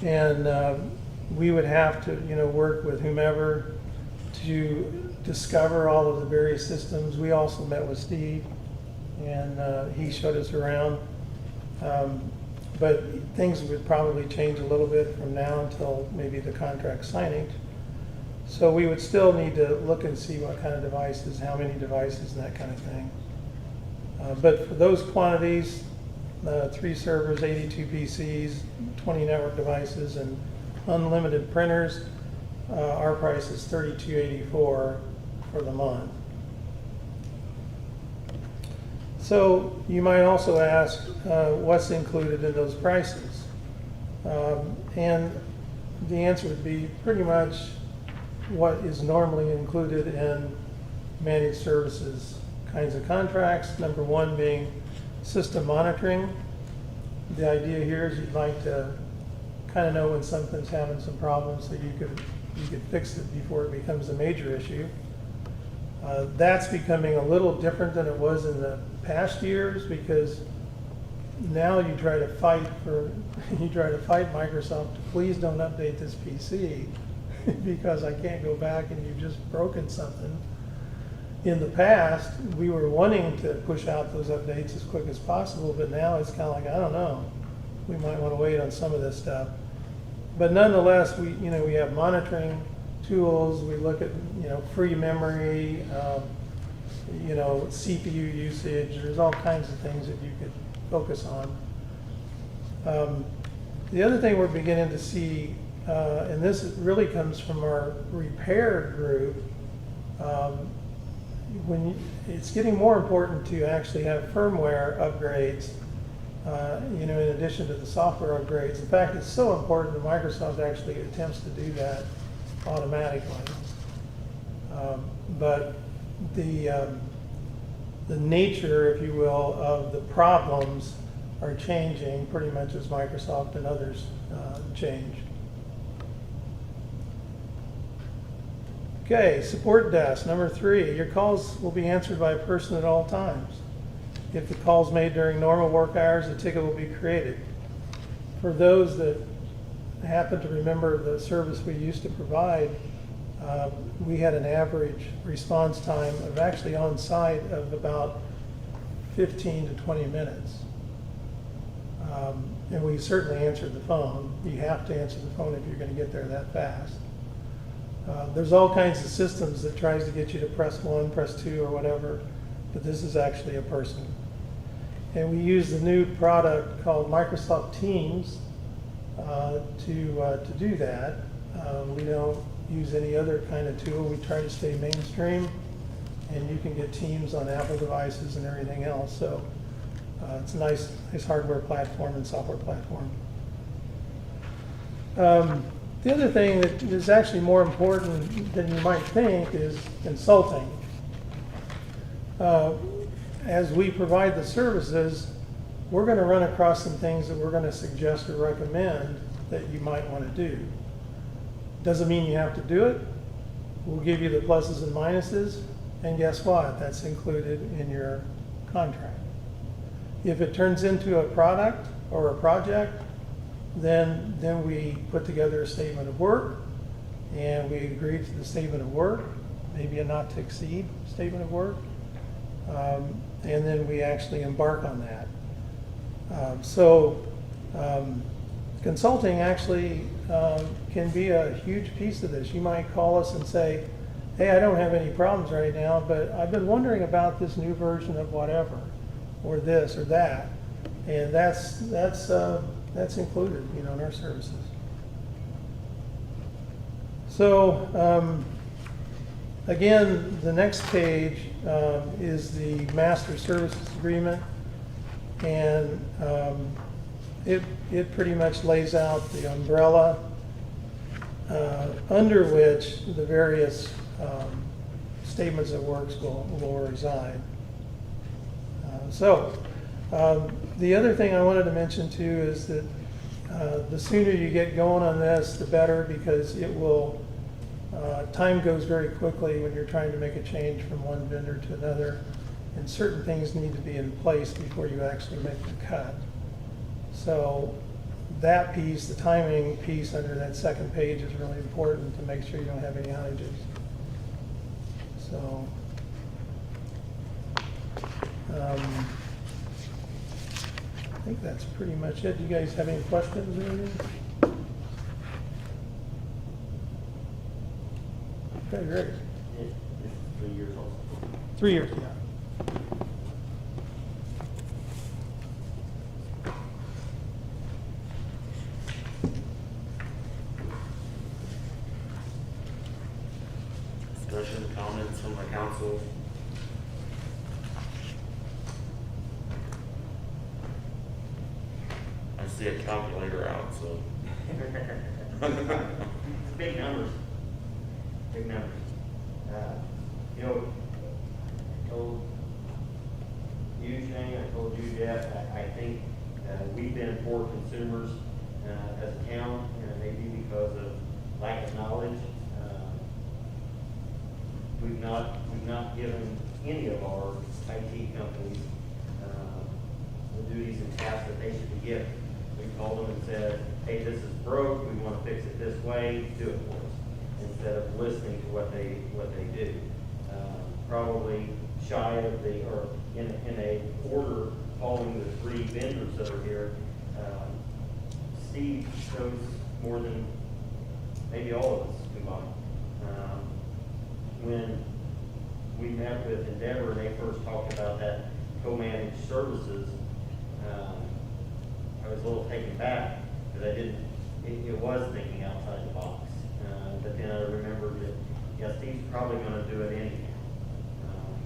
And we would have to, work with whomever to discover all of the various systems. We also met with Steve, and he showed us around. But things would probably change a little bit from now until maybe the contract signing. So we would still need to look and see what kind of devices, how many devices, and that kind of thing. But for those quantities, 3 servers, 82 PCs, 20 network devices, and unlimited printers, our price is $32.84 for the month. So you might also ask what's included in those prices. And the answer would be pretty much what is normally included in managed services kinds of contracts. Number one being system monitoring. The idea here is you'd like to kind of know when something's having some problems so you could fix it before it becomes a major issue. That's becoming a little different than it was in the past years, because now you try to fight Microsoft to please don't update this PC because I can't go back and you've just broken something. In the past, we were wanting to push out those updates as quick as possible, but now it's kind of like, I don't know, we might want to wait on some of this stuff. But nonetheless, we have monitoring tools. We look at, free memory, CPU usage. There's all kinds of things that you could focus on. The other thing we're beginning to see, and this really comes from our repair group, it's getting more important to actually have firmware upgrades, in addition to the software upgrades. In fact, it's so important that Microsoft actually attempts to do that automatically. But the nature, if you will, of the problems are changing pretty much as Microsoft and others change. Okay, support desk, number 3. Your calls will be answered by a person at all times. If the call is made during normal work hours, a ticket will be created. For those that happen to remember the service we used to provide, we had an average response time of actually on site of about 15 to 20 minutes. And we certainly answered the phone. You have to answer the phone if you're going to get there that fast. There's all kinds of systems that tries to get you to press 1, press 2, or whatever, but this is actually a person. And we use the new product called Microsoft Teams to do that. We don't use any other kind of tool. We try to stay mainstream, and you can get Teams on Apple devices and everything else. So it's a nice hardware platform and software platform. The other thing that is actually more important than you might think is consulting. As we provide the services, we're going to run across some things that we're going to suggest or recommend that you might want to do. Doesn't mean you have to do it. We'll give you the pluses and minuses, and guess what? That's included in your contract. If it turns into a product or a project, then we put together a statement of work, and we agree to the statement of work, maybe a not to exceed statement of work, and then we actually embark on that. Consulting actually can be a huge piece of this. You might call us and say, hey, I don't have any problems right now, but I've been wondering about this new version of whatever, or this or that, and that's included, in our services. So again, the next page is the master services agreement, and it pretty much lays out the umbrella under which the various statements of works will reside. The other thing I wanted to mention too is that the sooner you get going on this, the better, because it will, time goes very quickly when you're trying to make a change from one vendor to another, and certain things need to be in place before you actually make the cut. So that piece, the timing piece under that second page, is really important to make sure you don't have any outages. So I think that's pretty much it. Do you guys have any questions or anything? Okay, great. It's 3 years old. 3 years, yeah. Discussion, comments from the council? I see a calculator out, so. It's big numbers. Big numbers. I told you, Shane, I told you, Jeff, I think we've been poor consumers as a town, and maybe because of lack of knowledge. We've not given any of our IT companies the duties and tasks that they should be given. We called them and said, hey, this is broke, we want to fix it this way, do it for us, instead of listening to what they do. Probably shy of or in a order following the 3 vendors that are here. Steve shows more than maybe all of us combined. When we met with Endeavor and they first talked about that co-managed services, I was a little taken back because it was thinking outside the box. But then I remembered that, yeah, Steve's probably gonna do it anyhow.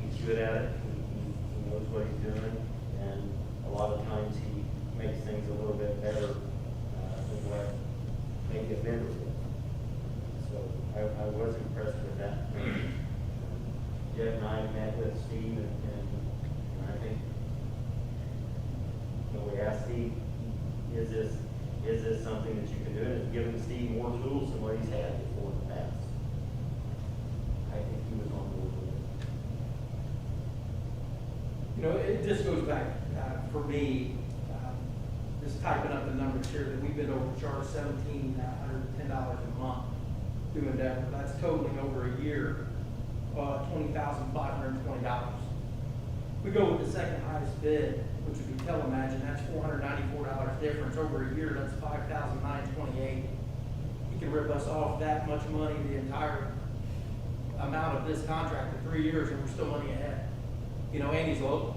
He's good at it, he knows what he's doing, and a lot of times he makes things a little bit better than what maybe a vendor would. So I was impressed with that. Jeff and I met with Steve, and I think, we asked Steve, is this something that you can do? And it's given Steve more tools than what he's had before in the past. I think he was on board with it. You know, it just goes back, for me, just typing up the numbers here, that we've been overcharged $1,710 a month through Endeavor. That's totaling over a year, $20,520. We go with the second highest bid, which would be Telemagine, that's $494 difference. Over a year, that's $5,928. He can rip us off that much money, the entire amount of this contract for 3 years, and we're still money ahead. You know, and he's local.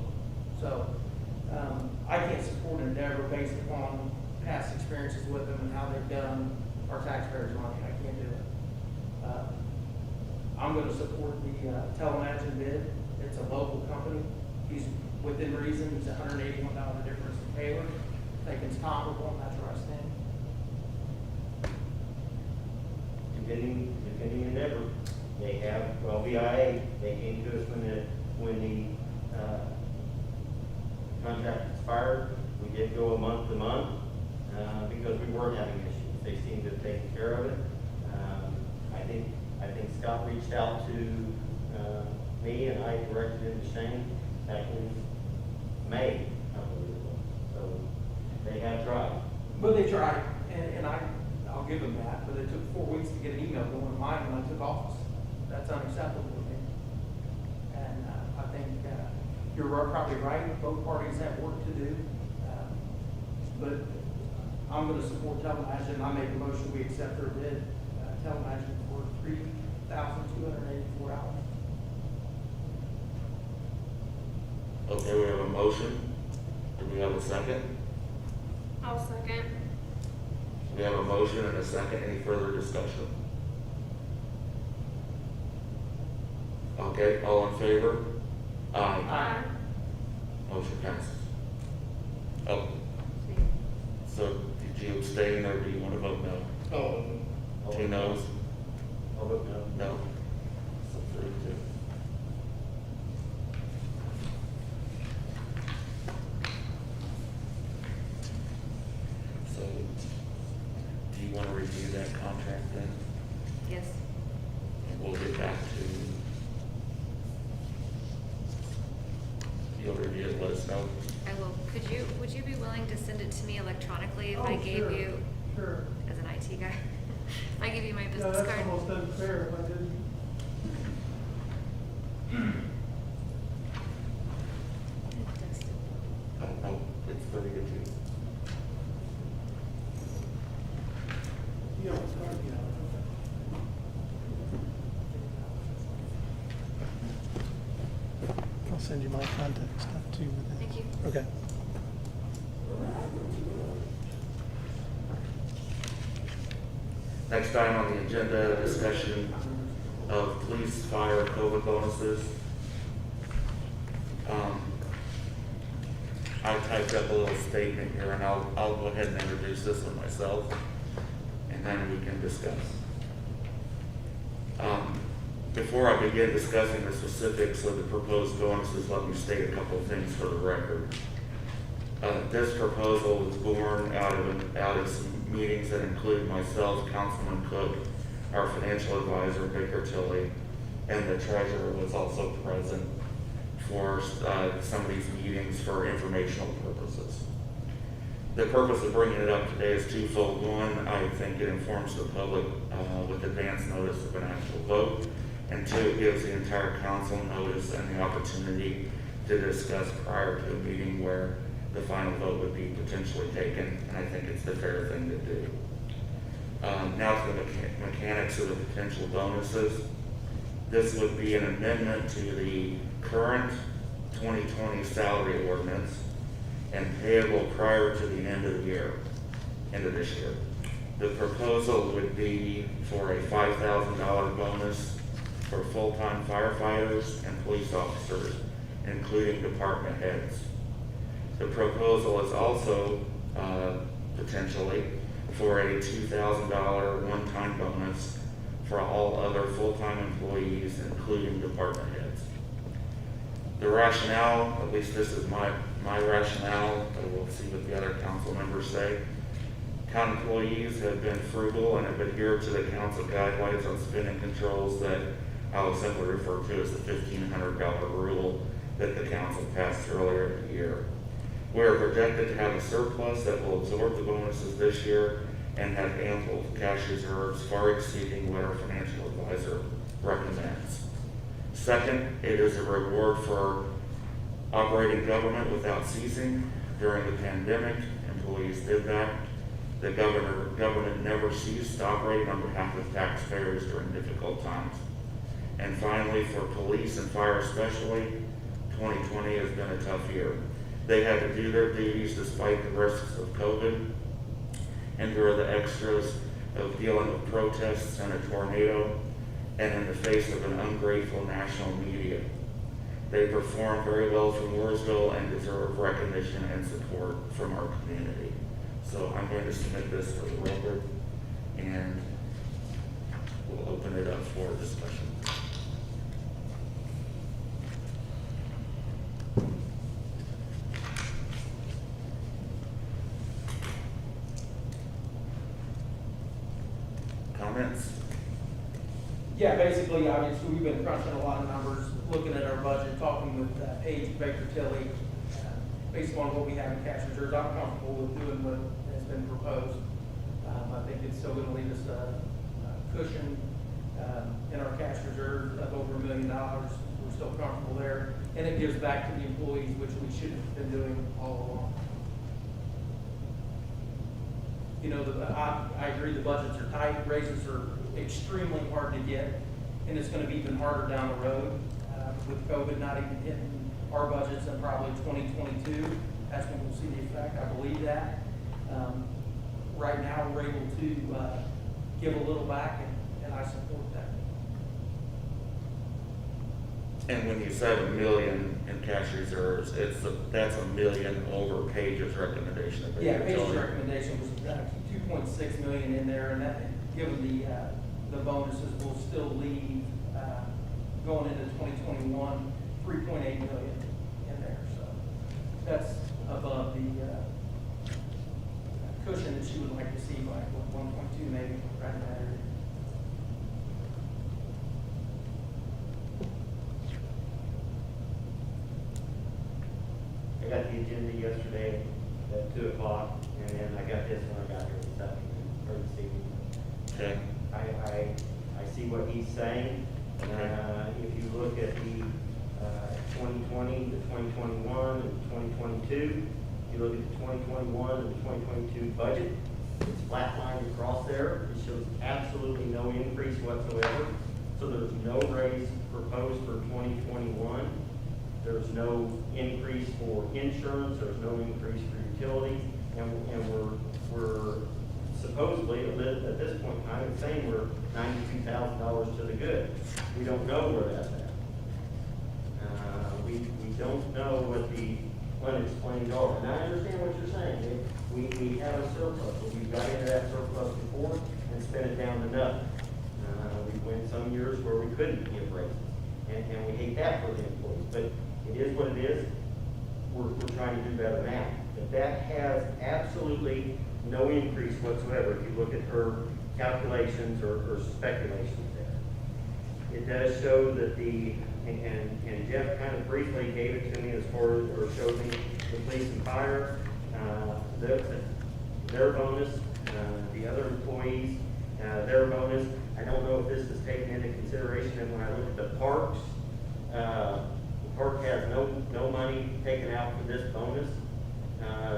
So, I can't support Endeavor based upon past experiences with them and how they've done our taxpayers' money. I can't do it. I'm gonna support the Telemagine bid. It's a local company. He's within reason. He's $181 difference in Taylor. I think it's comparable, and that's where I stand. Depending Endeavor, they have, well, VIA, they came to us when the contract expired. We did go month to month, because we weren't having issues. They seemed to have taken care of it. I think Scott reached out to me, and I directed him to Shane back in May, I believe it was. So they have tried. But they tried, and I'll give them that, but it took 4 weeks to get an email going to mine when I took office. That's unacceptable to me. And I think you're probably right, both parties have work to do. But I'm gonna support Telemagine. I make a motion, we accept their bid, Telemagine for $3,284. Okay, we have a motion. Do we have a second? I'll second. We have a motion and a second. Any further discussion? Okay, all in favor? Aye. Motion passes. Oh, so did you abstain or do you want to vote no? Oh. 2 noes? I'll vote no. No. So 3-2. So, do you want to review that contract then? Yes. And we'll get back to, you'll review it, let us know. I will. Would you be willing to send it to me electronically if I gave sure, you, Sure. as an IT guy, if I give you my Yeah, business that's card? almost unfair if I didn't. Oh, it's 30-2. You don't start, you know. I'll send you my contact stuff too with it. Thank you. Okay. Next item on the agenda, discussion of police, fire, COVID bonuses. I typed up a little statement here, and I'll go ahead and introduce this one myself, and then we can discuss. Before I begin discussing the specifics of the proposed bonuses, let me state a couple of things for the record. This proposal was born out of some meetings that include myself, Councilman Cook, our financial advisor, Baker Tilley, and the treasurer was also present for some of these meetings for informational purposes. The purpose of bringing it up today is twofold. One, I think it informs the public with advance notice of an actual vote, and two, it gives the entire council notice and the opportunity to discuss prior to a meeting where the final vote would be potentially taken, and I think it's the fair thing to do. Now to the mechanics of the potential bonuses. This would be an amendment to the current 2020 salary ordinance and payable prior to the end of the year, end of this year. The proposal would be for a $5,000 bonus for full-time firefighters and police officers, including department heads. The proposal is also potentially for a $2,000 one-time bonus for all other full-time employees, including department heads. The rationale, at least this is my rationale, but we'll see what the other council members say. Town employees have been frugal and have adhered to the council guidelines on spending controls that I will simply refer to as the $1,500 rule that the council passed earlier in the year. We are projected to have a surplus that will absorb the bonuses this year and have ample cash reserves far exceeding what our financial advisor recommends. Second, it is a reward for operating government without ceasing. During the pandemic, employees did that. The government never ceased operating on behalf of taxpayers during difficult times. And finally, for police and fire especially, 2020 has been a tough year. They had to do their duties despite the risks of COVID, endure the extras of dealing with protests and a tornado, and in the face of an ungrateful national media. They performed very well for Mooresville and deserve recognition and support from our community. So I'm going to submit this for the record, and we'll open it up for discussion. Comments? Yeah, basically, obviously, we've been crunching a lot of numbers, looking at our budget, talking with Paige Baker Tilly, based on what we have in cash reserves. I'm comfortable with doing what has been proposed. I think it's still gonna leave us a cushion in our cash reserve of over $1 million. We're still comfortable there. And it gives back to the employees, which we should have been doing all along. You know, I agree the budgets are tight, raises are extremely hard to get, and it's gonna be even harder down the road with COVID not even hitting our budgets in probably 2022. That's when we'll see the effect, I believe that. Right now, we're able to give a little back, and I support that. And when you said $1 million in cash reserves, that's $1 million over Paige's recommendation of Yeah, Paige's recommendation was 2.6 million in there, and that, given the bonuses, will still leave, going into 2021, 3.8 million in there, so that's above the cushion that she would like to see by 1.2 maybe, right in that area. I got the agenda yesterday at 2 o'clock, and then I got this when I got here this afternoon, or this evening. Okay. I see what he's saying. If you look at the 2020, the 2021, and 2022, you look at the 2021 and the 2022 budget, it's flatlined across there. It shows absolutely no increase whatsoever. So there's no raise proposed for 2021. There's no increase for insurance. There's no increase for utilities. And we're supposedly, at this point in time, it's saying we're $92,000 to the good. We don't know where that's at. We don't know what the unexplained are. And I understand what you're saying. We have a surplus, but we've got into that surplus before and spent it down to nothing. We went some years where we couldn't give raises, and we hate that for the employees. But it is what it is. We're trying to do better now. But that has absolutely no increase whatsoever if you look at her calculations or speculations there. It does show that and Jeff kind of briefly gave it to me as far as, or showed me the police and fire, their bonus, the other employees, their bonus. I don't know if this is taken into consideration, and when I look at the parks, the park has no money taken out for this bonus.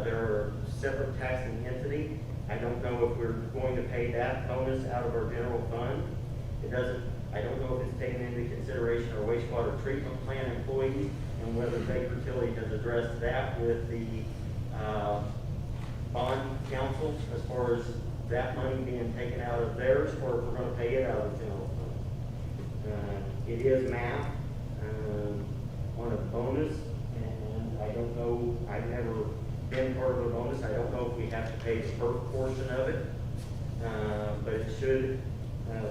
They're a separate taxing entity, I don't know if we're going to pay that bonus out of our general fund. I don't know if it's taken into consideration our wastewater treatment plant employees and whether Baker Tilly has addressed that with the, bond council as far as that money being taken out of theirs, or if we're gonna pay it out of the general fund. It is math, on a bonus, and I don't know, I've never been part of a bonus, I don't know if we have to pay the first portion of it, but it should,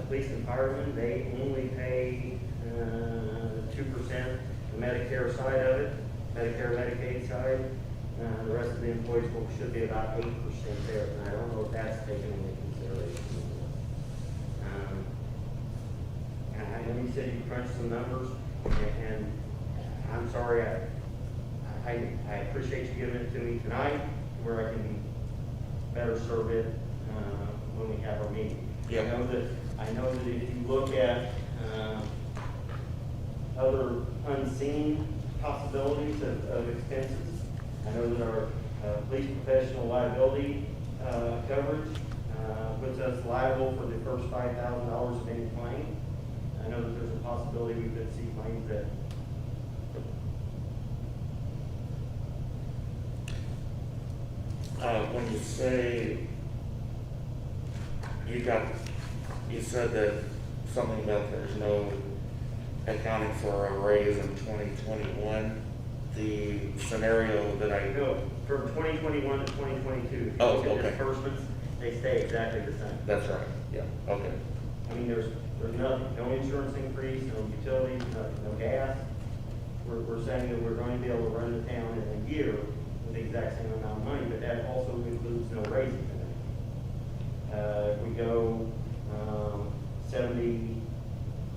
police and firemen, they only pay, 2% the Medicare side of it, Medicare, Medicaid side. The rest of the employees should be about 8% there, and I don't know if that's taken into consideration. And I know you said you crunched some numbers, and I'm sorry, I appreciate you giving it to me tonight, where I can better serve it, when we have our meeting. Yeah. I know that if you look at, other unseen possibilities of expenses, I know that our police professional liability coverage puts us liable for the first $5,000 of any claim. I know that there's a possibility we could see claims that When you say, you said that something about there's no accounting for a raise in 2021, the scenario that I go from 2021 to 2022. Oh, Look at okay. Disbursements, they stay exactly the same. That's right, yeah, okay. I mean, there's nothing, no insurance increase, no utilities, nothing, no gas. We're saying that we're going to be able to run the town in a year with the exact same amount of money, but that also includes no raises in it. If we go, 70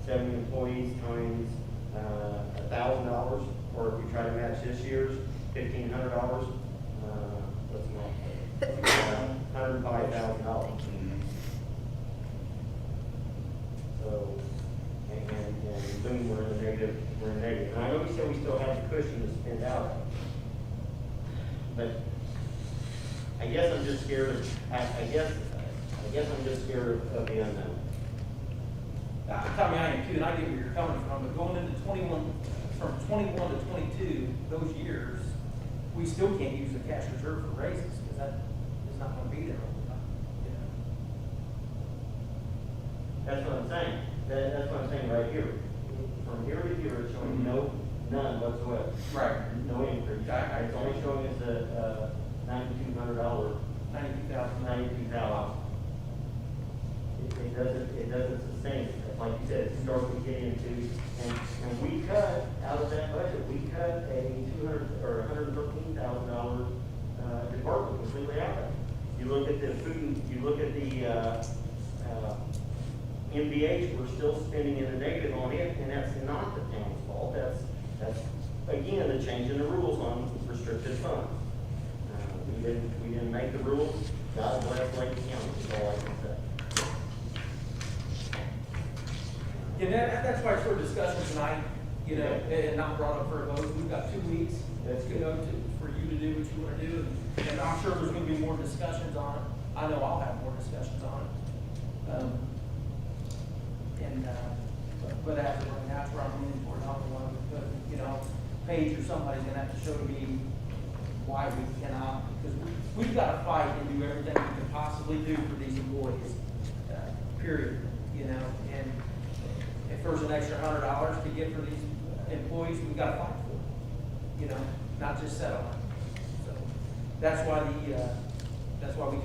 employees times, $1,000, or if we try to match this year's $1,500, $105,000. So, and boom, we're in the negative, And I know we said we still have the cushion to spend out, but I guess I'm just scared of, I guess I'm just scared of the unknown. Tommy, I am too, and I get where you're coming from, but going into 21, from 21 to 22, those years, we still can't use the cash reserve for raises, because that is not gonna be there all the time, you know? That's what I'm saying. That's what I'm saying right here. From here to here, it's showing none whatsoever. Right. No increase. It's only showing us a $9,200, $92,000. It doesn't sustain it. Like you said, it's starting to get into, and we cut out of that budget, we cut a $200 or $113,000 department completely out of it. You look at the food, you look at the MVH, we're still spending in the negative on it, and that's not the town's fault. That's again the change in the rules on restricted funds. We didn't make the rules. God bless Lincoln County, is all I can say. Yeah, that's why it's for discussion tonight, you know, and not brought up for a vote. We've got 2 weeks, you know, for you to do what you want to do, and I'm sure there's going to be more discussions on it. I know I'll have more discussions on it. But as of right now, that's where I'm leaning toward not the one, because, you know, Paige or somebody's going to have to show me why we cannot, because we've got to fight and do everything we can possibly do for these employees, period, you know, and if there's an extra $100 to get for these employees, we've got to fight for it, you know, not just settle on it. So that's why we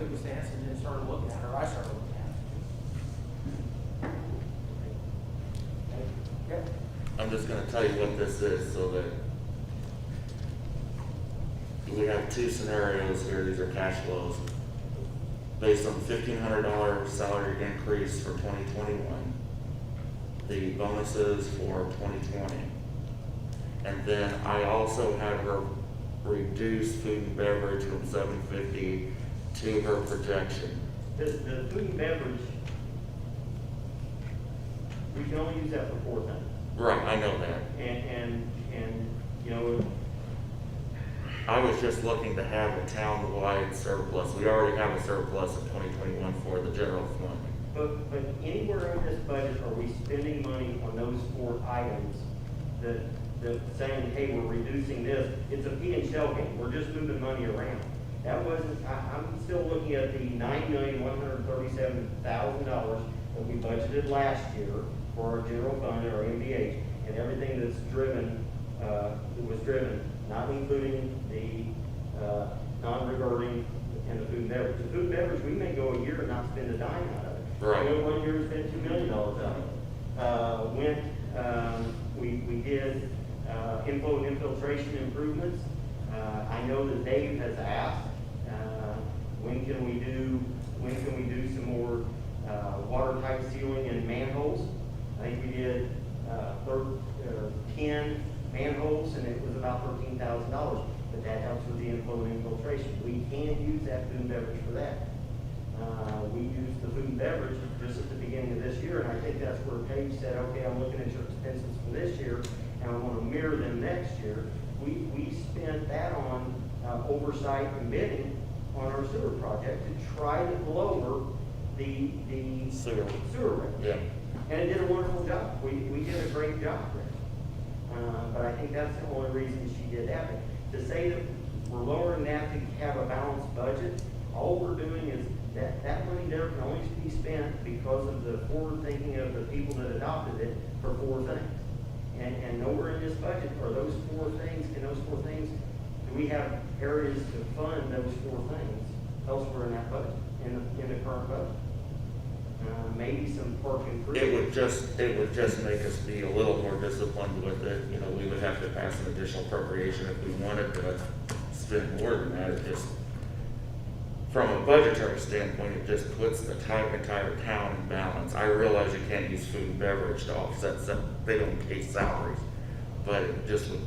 took a stance and then started looking at it, or I started looking at it. Okay. I'm just gonna tell you what this is, so that we have two scenarios here. These are cash flows based on $1,500 salary increase for 2021, the bonuses for 2020, and then I also had her reduce food and beverage from $750 to her projection. The food and beverage, we can only use that for 4 things. Right, I know that. And, you know, I was just looking to have a town-wide surplus. We already have a surplus of 2021 for the general fund. But anywhere in this budget, are we spending money on those 4 items that saying, hey, we're reducing this? It's a pea and shell game. We're just moving money around. That wasn't, I'm still looking at the $9,137,000 that we budgeted last year for our general fund, our MBH, and everything that's driven, was driven, not including the non-reverting and the food and beverage. The food and beverage, we may go a year and not spend a dime out of it. Right. I know one year we spent $2 million out of it. We did inflow and infiltration improvements. I know that Dave has asked, when can we do some more watertight sealing in manholes? I think we did 10 manholes, and it was about $13,000. But that helps with the inflow and infiltration. We can use that food and beverage for that. We used the food and beverage just at the beginning of this year, and I think that's where Paige said, okay, I'm looking at your expenses for this year, and I want to mirror them next year. We spent that on oversight and bidding on our sewer project to try to lower the Sewer. rate. Yeah. And it did a wonderful job. We did a great job there. But I think that's the only reason she did that. But to say that we're lowering that to have a balanced budget, all we're doing is that money there can only be spent because of the forward thinking of the people that adopted it for 4 things. And nowhere in this budget are those 4 things, do we have areas to fund those 4 things elsewhere in that budget, in the current budget? Maybe some park improvements. It would just make us be a little more disciplined with it. You know, we would have to pass an additional appropriation if we wanted to spend more than that. It just, from a budgetary standpoint, it just puts the entire town in balance. I realize you can't use food and beverage to offset some, they don't pay salaries. But it just would,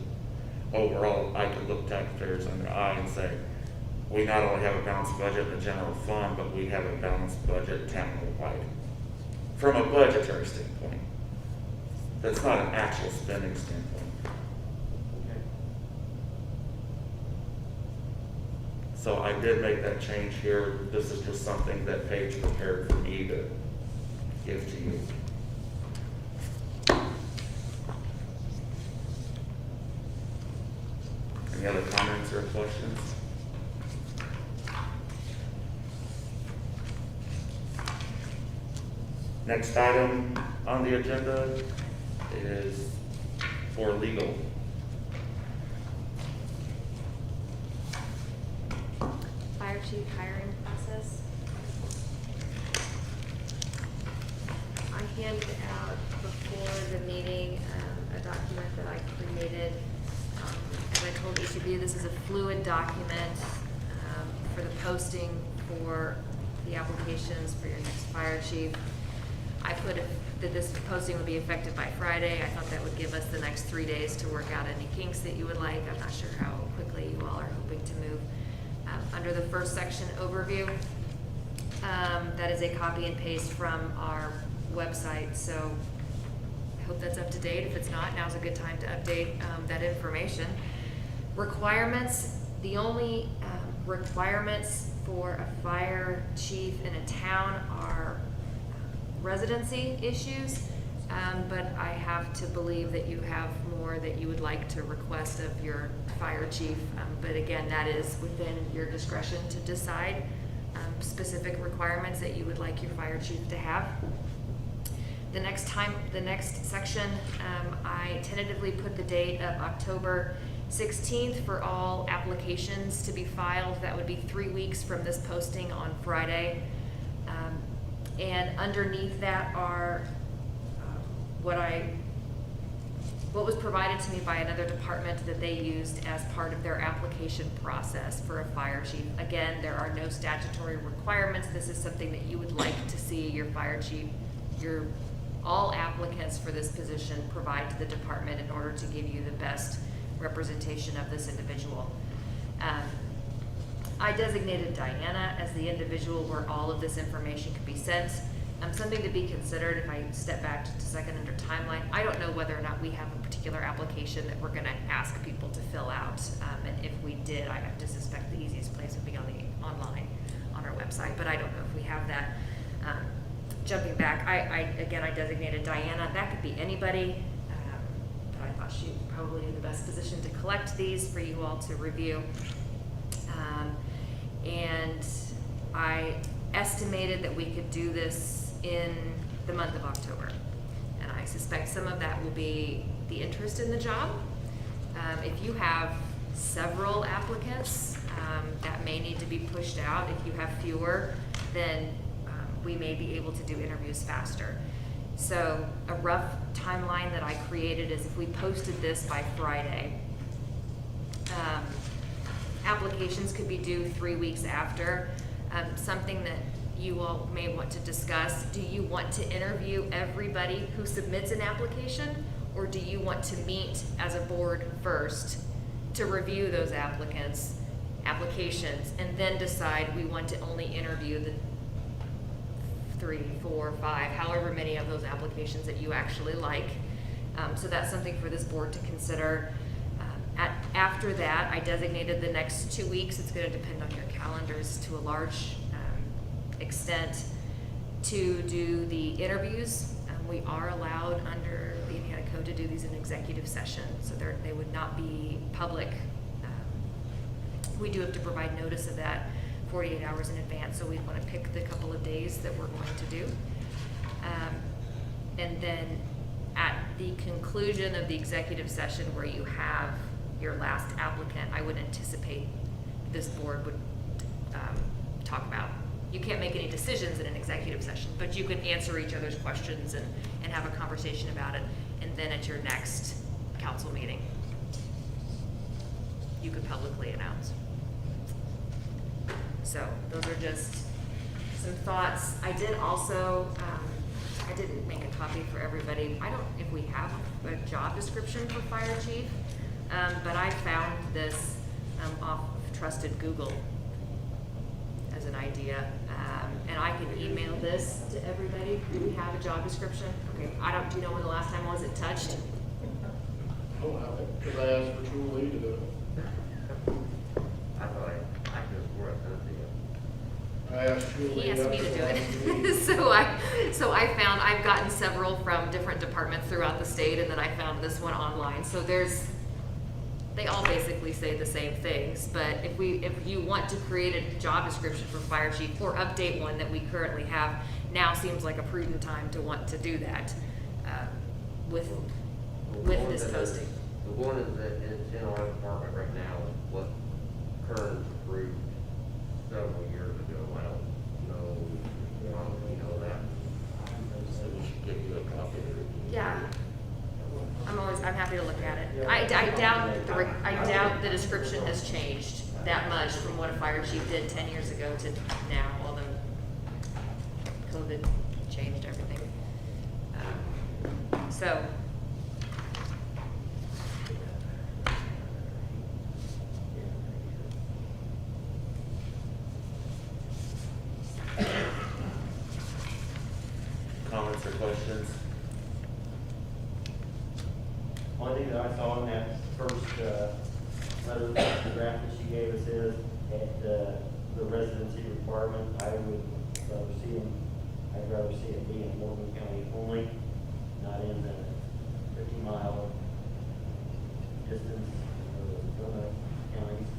overall, I could look taxpayers in the eye and say, we not only have a balanced budget in the general fund, but we have a balanced budget town-wide. From a budgetary standpoint. That's not an actual spending standpoint. Okay. So I did make that change here. This is just something that Paige prepared for me to give to you. Any other comments or questions? Next item on the agenda is for legal. Fire chief hiring process. I handed out before the meeting a document that I created. As I told each of you, this is a fluid document for the posting for the applications for your next fire chief. I put that this posting would be effective by Friday. I thought that would give us the next 3 days to work out any kinks that you would like. I'm not sure how quickly you all are hoping to move. Under the first section, overview, that is a copy and paste from our website. So I hope that's up to date. If it's not, now's a good time to update that information. Requirements, the only requirements for a fire chief in a town are residency issues, but I have to believe that you have more that you would like to request of your fire chief. But again, that is within your discretion to decide specific requirements that you would like your fire chief to have. The next section, I tentatively put the date of October 16th for all applications to be filed. That would be 3 weeks from this posting on Friday. And underneath that are what was provided to me by another department that they used as part of their application process for a fire chief. Again, there are no statutory requirements. This is something that you would like to see your fire chief, all applicants for this position provide to the department in order to give you the best representation of this individual. I designated Diana as the individual where all of this information could be sent. Something to be considered if I step back just a second under timeline. I don't know whether or not we have a particular application that we're gonna ask people to fill out. And if we did, I have to suspect the easiest place would be online on our website, but I don't know if we have that. Jumping back, I designated Diana. That could be anybody. But I thought she was probably in the best position to collect these for you all to review. And I estimated that we could do this in the month of October. And I suspect some of that will be the interest in the job. If you have several applicants, that may need to be pushed out. If you have fewer, then we may be able to do interviews faster. So a rough timeline that I created is if we posted this by Friday, applications could be due 3 weeks after. Something that you all may want to discuss, do you want to interview everybody who submits an application? Or do you want to meet as a board first to review those applications, and then decide we want to only interview the 3, 4, 5, however many of those applications that you actually like. So that's something for this board to consider. After that, I designated the next 2 weeks. It's going to depend on your calendars to a large extent to do the interviews. We are allowed under the Indiana Code to do these in executive session, so they would not be public. We do have to provide notice of that 48 hours in advance, so we want to pick the couple of days that we're going to do. And then at the conclusion of the executive session where you have your last applicant, I would anticipate this board would talk about. You can't make any decisions in an executive session, but you can answer each other's questions and have a conversation about it. And then at your next council meeting, you could publicly announce. So those are just some thoughts. I did also, I didn't make a copy for everybody. I don't know if we have a job description for fire chief, but I found this off of trusted Google as an idea. And I can email this to everybody. Do we have a job description? Okay, do you know when the last time was it touched? Oh, because I asked for Julie to do it. I thought I just worked on I asked Julie. He asked me to do after it. So I found, I've gotten several from different departments throughout the state, and then I found this one online. So they all basically say the same things, but if you want to create a job description for fire chief or update one that we currently have, now seems like a prudent time to want to do that with this posting. The one that is in our department right now is what Kern approved several years ago. I don't know if you know that. So we should give you a copy of it. Yeah. I'm happy to look at it. I doubt the description has changed that much from what a fire chief did 10 years ago to now, although COVID changed everything. So. Comments or questions? One thing that I saw in that first letter draft that she gave us is at the residency requirement, I'd rather see it be in Morgan County only, not in the 50-mile distance of the counties.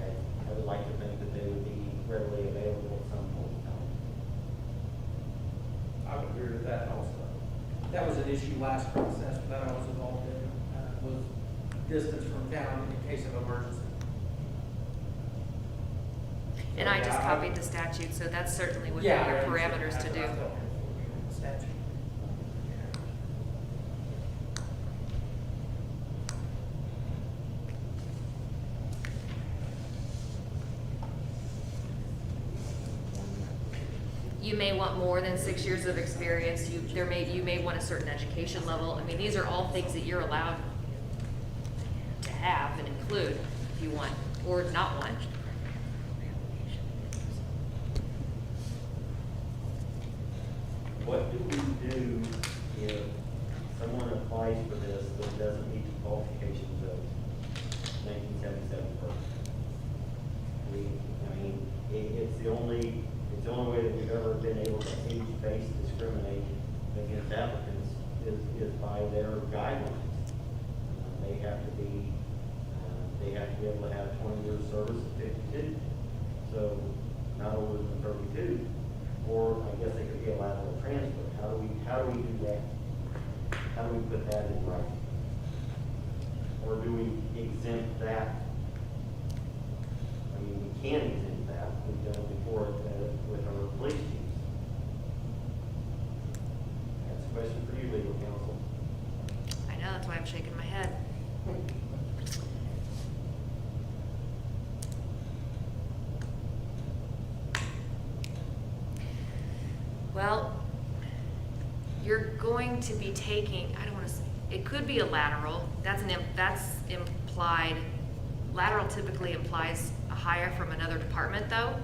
I would like to think that they would be readily available at some point in time. I would agree with that also. That was an issue last process that I was involved in, was distance from town in case of emergency. And I just copied the statute, so that's certainly within Yeah, your I parameters to understand. do. I thought the statute. You may want more than 6 years of experience. You may want a certain education level. I mean, these are all things that you're allowed to have and include if you want, or not want. what do we do if someone applies for this but doesn't meet the qualifications of 1977 person? It's the only way that we've ever been able to age-based discriminate against applicants is by their guidelines. They have to be able to have 20 years service at 52, so not older than 32, or I guess they could be a lateral transfer. How do we do that? How do we put that in writing? Or do we exempt that? I mean, we can exempt that. We've done it before with our police chiefs. That's a question for you, legal counsel. I know, that's why I'm shaking my head. Well, you're going to be taking, I don't want to say, it could be a lateral. That's implied. Lateral typically implies a hire from another department, though.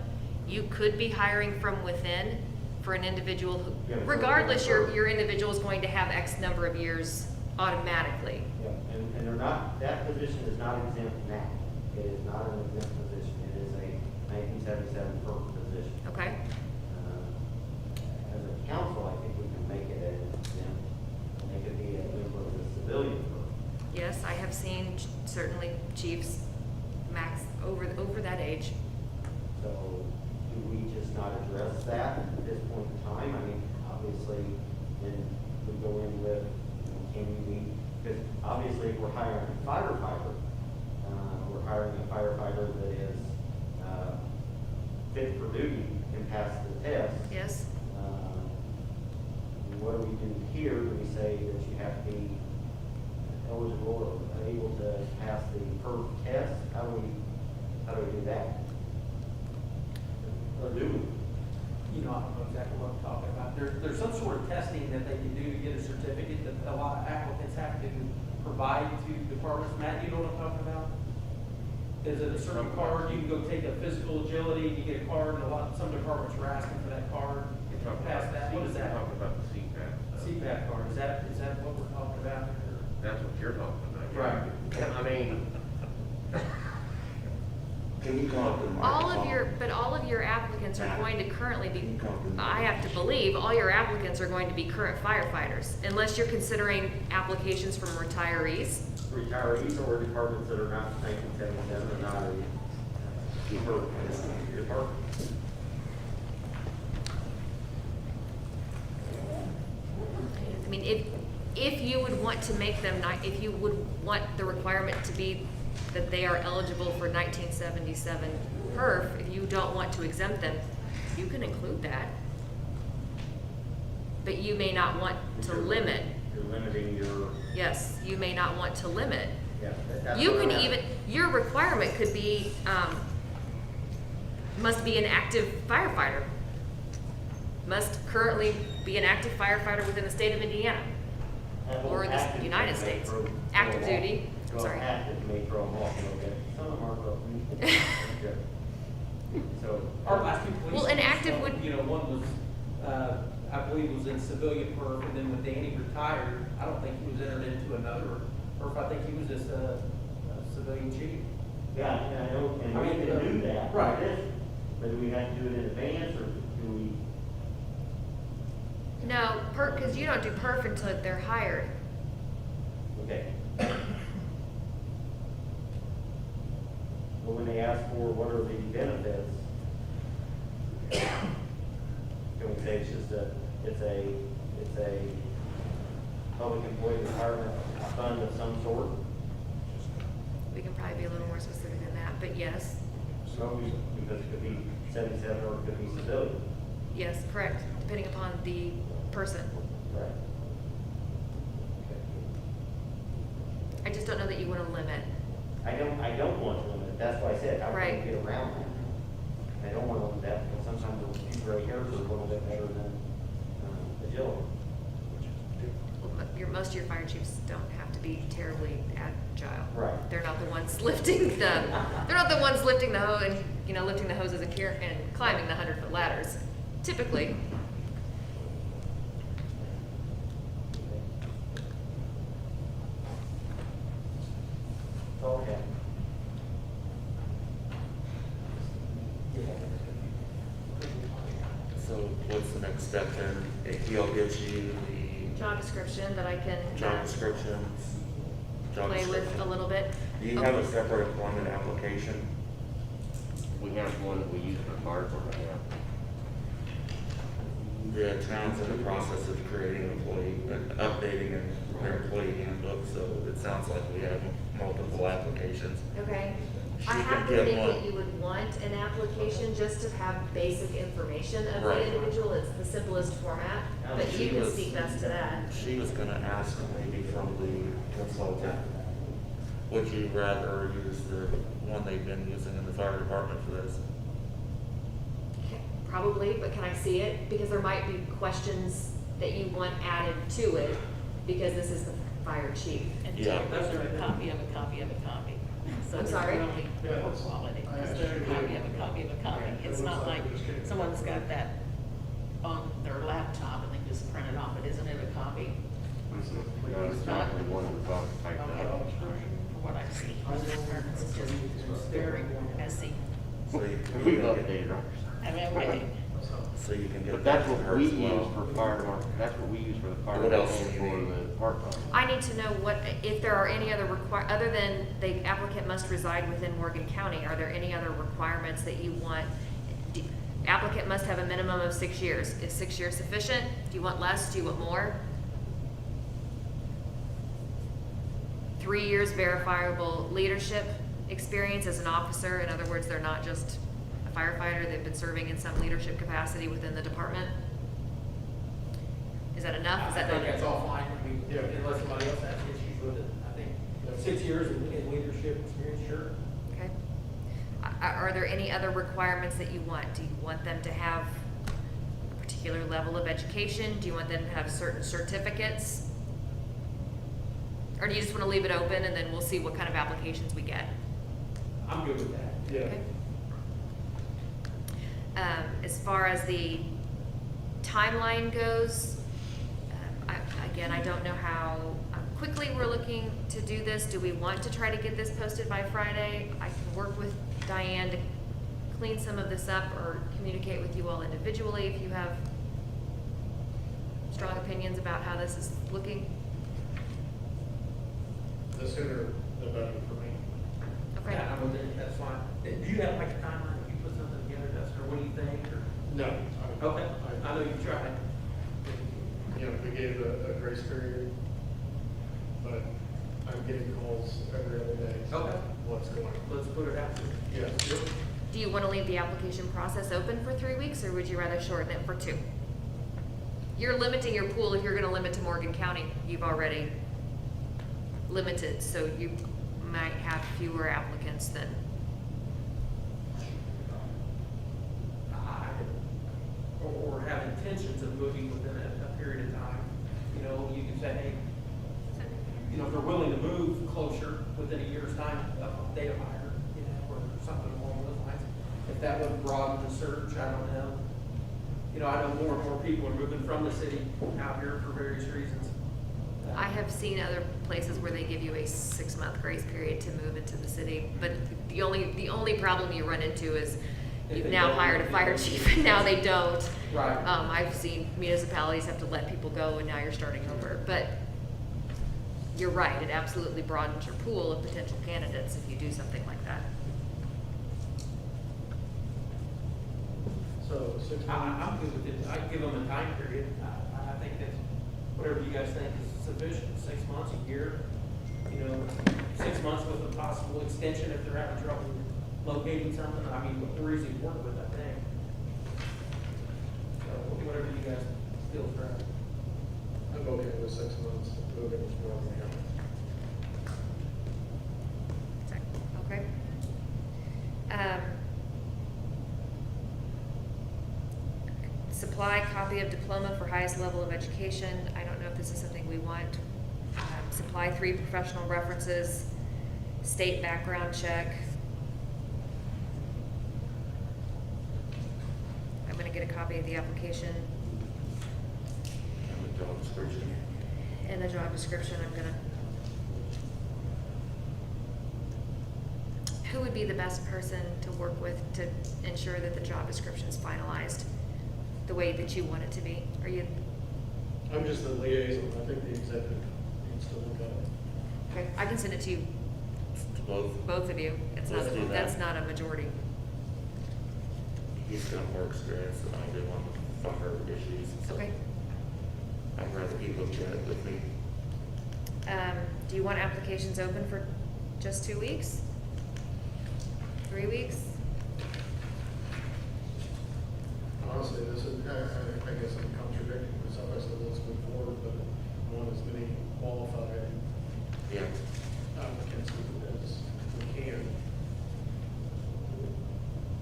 You could be hiring from within for an individual who, Yeah, regardless, your individual is going to have X number of years automatically. Yeah, and they're not, that position is not exempt now. It is not an exempt position. It is a 1977 perk position. Okay? As a council, I think we can make it an exempt, and they could be a member of the civilian perk. Yes, I have seen certainly chiefs max over that age. So do we just not address that at this point in time? I mean, obviously, then we go in with, can we, because obviously if we're hiring a firefighter, we're hiring a firefighter that is fit for duty and pass the test. Yes? What do we do here? Do we say that you have to be eligible or able to pass the PERF test? How do we do that? Or do we? You know, I don't know exactly what I'm talking about. There's some sort of testing that they can do to get a certificate that a lot of applicants have to provide to departments. Matt, you know what I'm talking about? Is it a certain card? You can go take a physical agility, you get a card, and some departments are asking for that card. If you pass that, what is that? Talking about the CPAP. CPAP card, is that what we're talking about? That's what you're talking about. Right. I mean, Can you come up with my? All of your applicants are going to currently be, I have to believe, all your applicants are going to be current firefighters, unless you're considering applications from retirees. Retirees or departments that are not 1977 or not a PERF department. I mean, if you would want to make them, if you would want the requirement to be that they are eligible for 1977 PERF, if you don't want to exempt them, you can include that. But you may not want to limit. You're limiting your, Yes, you may not want to limit. yeah. that's You what can I'm at. even, your requirement could be, must be an active firefighter. Must currently be an active firefighter within the state of Indiana. Or the Active United may States. throw- Active throw 'em off. duty, Well, sorry. active may throw them off a little bit. Some of them are, but. So. Our last two police. Well, an active chiefs, would- you know, one was, I believe was in civilian PERF, and then when Danny retired, I don't think he was entered into another PERF. I think he was just a civilian chief. Yeah, I know, and I we mean, can do that. right. But do we have to do it in advance, or do we? No, because you don't do PERF until they're hired. Okay. Well, when they ask for what are the benefits, can we say it's a public employee retirement fund of some sort? We can probably be a little more specific than that, but yes, So, because it could be 77 or it could be civilian. yes, correct, depending upon the person. Right. I just don't know that you want to limit. I don't want to limit it, that's why I said, how can Right. we get around that? I don't want to limit that, because sometimes a few gray hairs are a little bit better than agility. Most of your fire chiefs don't have to be terribly agile. Right. They're not the ones lifting they're not the ones lifting the hose and, lifting the hoses and climbing the 100-foot ladders, typically. So what's the next step then? If he'll get you the Job description that I can job descriptions? job play with a description. little bit. Do you have a separate employment application? We have one that we use for fire department, yeah. The town's in the process of creating updating their employee handbook, so it sounds like we have multiple applications. Okay. She I can have to get think one. that you would want an application just to have basic information of Right. the individual. It's the simplest format, but She you can was- speak best to that. She was gonna ask maybe from the consultant, would you rather use the one they've been using in the fire department for this? Probably, but can I see it? Because there might be questions that you want added to it, because this is the fire chief. And Yeah. typically they're a copy of a copy of a copy. So I'm it's sorry? really poor quality, because they're a copy of a copy of a copy. It's not like someone's got that on their laptop and they just print it off, but isn't it a copy? No, it's not the one that Bob typed Okay, out. from what I see, it's just very messy. So you We can get- updated ours. I mean, wait. So you can get. But that's that to what her we as use well. for fire department, that's what we use for the fire What else department do you for need? the park fund. I need to know what, if there are any other other than the applicant must reside within Morgan County, are there any other requirements that you want? Applicant must have a minimum of 6 years. Is 6 years sufficient? Do you want less? Do you want more? 3 years verifiable leadership experience as an officer. In other words, they're not just a firefighter, they've been serving in some leadership capacity within the department. Is that enough? Is I that think not? that's all fine, I mean, unless somebody else has issues with it. I think 6 years in leadership experience, sure. Okay. Are there any other requirements that you want? Do you want them to have a particular level of education? Do you want them to have certain certificates? Or do you just want to leave it open and then we'll see what kind of applications we get? I'm good with that. Okay. As far as the timeline goes, again, I don't know how quickly we're looking to do this. Do we want to try to get this posted by Friday? I can work with Diane to clean some of this up or communicate with you all individually if you have strong opinions about how this is looking. The sooner the better for me. Okay. Yeah, I mean, that's fine. Do you have like a timeline, if you put something together, Dustin, or what do you think, or? No. Okay, I know you tried. You know, we gave a grace period, but I'm getting calls every other day. Okay. What's going on? Let's put it out there. Yes. Do you want to leave the application process open for 3 weeks, or would you rather shorten it for 2? You're limiting your pool. If you're going to limit to Morgan County, you've already limited, so you might have fewer applicants than. Or have intentions of moving within a period of time. You know, you can say, hey, you know, if they're willing to move closer within a year's time, date of hire, you know, or something along those lines. If that would broaden the search, I don't know. You know, I know more and more people are moving from the city out here for various reasons. I have seen other places where they give you a 6-month grace period to move into the city, but the only problem you run into is If you've they now don't. hired a fire chief and now they don't. Right. I've seen municipalities have to let people go and now you're starting over, but you're right, it absolutely broadens your pool of potential candidates if you do something like that. So 6 months. I'm good with it. I give them a time period. I think that's whatever you guys think is sufficient, 6 months, a year. You know, 6 months with a possible extension if they're having trouble locating something. I mean, we're easy to work with, I think. So whatever you guys feel is right. I'm okay with 6 months, moving to Morgan County. Okay. Supply copy of diploma for highest level of education. I don't know if this is something we want. Supply 3 professional references, state background check. I'm gonna get a copy of the application And the job description. and the job description. Who would be the best person to work with to ensure that the job description is finalized the way that you want it to be? Are you, I'm just the liaison, I think the executive needs to look at it. okay, I can send it to you, To both. both of you. It's not, Let's do that. that's not a majority. He's got more experience than I do on the fire issues. so Okay. I'd rather he looked at it with me. Do you want applications open for just 2 weeks? 3 weeks? Honestly, this is, I guess I'm contradicting myself, I said let's move forward, but I want as many qualified Yeah. applicants as we can.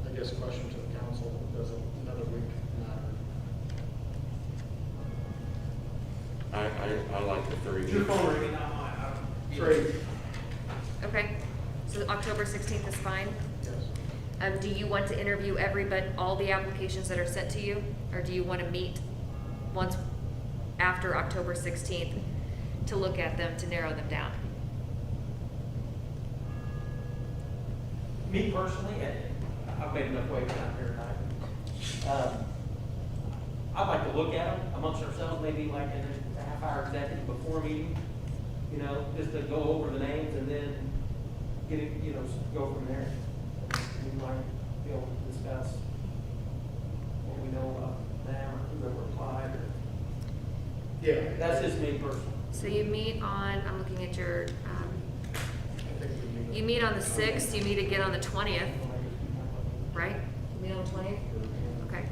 I guess question to the council, does another week matter? I like the 3 Your weeks. phone ringing, not mine. Great. Okay, so October 16th is fine? Yes. Do you want to interview all the applications that are sent to you? Or do you want to meet once after October 16th to look at them, to narrow them down? Me personally, I've made enough waves out here tonight. I'd like to look at them amongst ourselves, maybe like in a half-hour executive before meeting, you know, just to go over the names and then get it, you know, go from there. We might be able to discuss what we know about them or whoever applied. Yeah. That's just me personally. So you meet on, I'm looking at your, I think we need. you meet on the 6th, you meet again on the 20th, right? You meet on the 20th? Okay.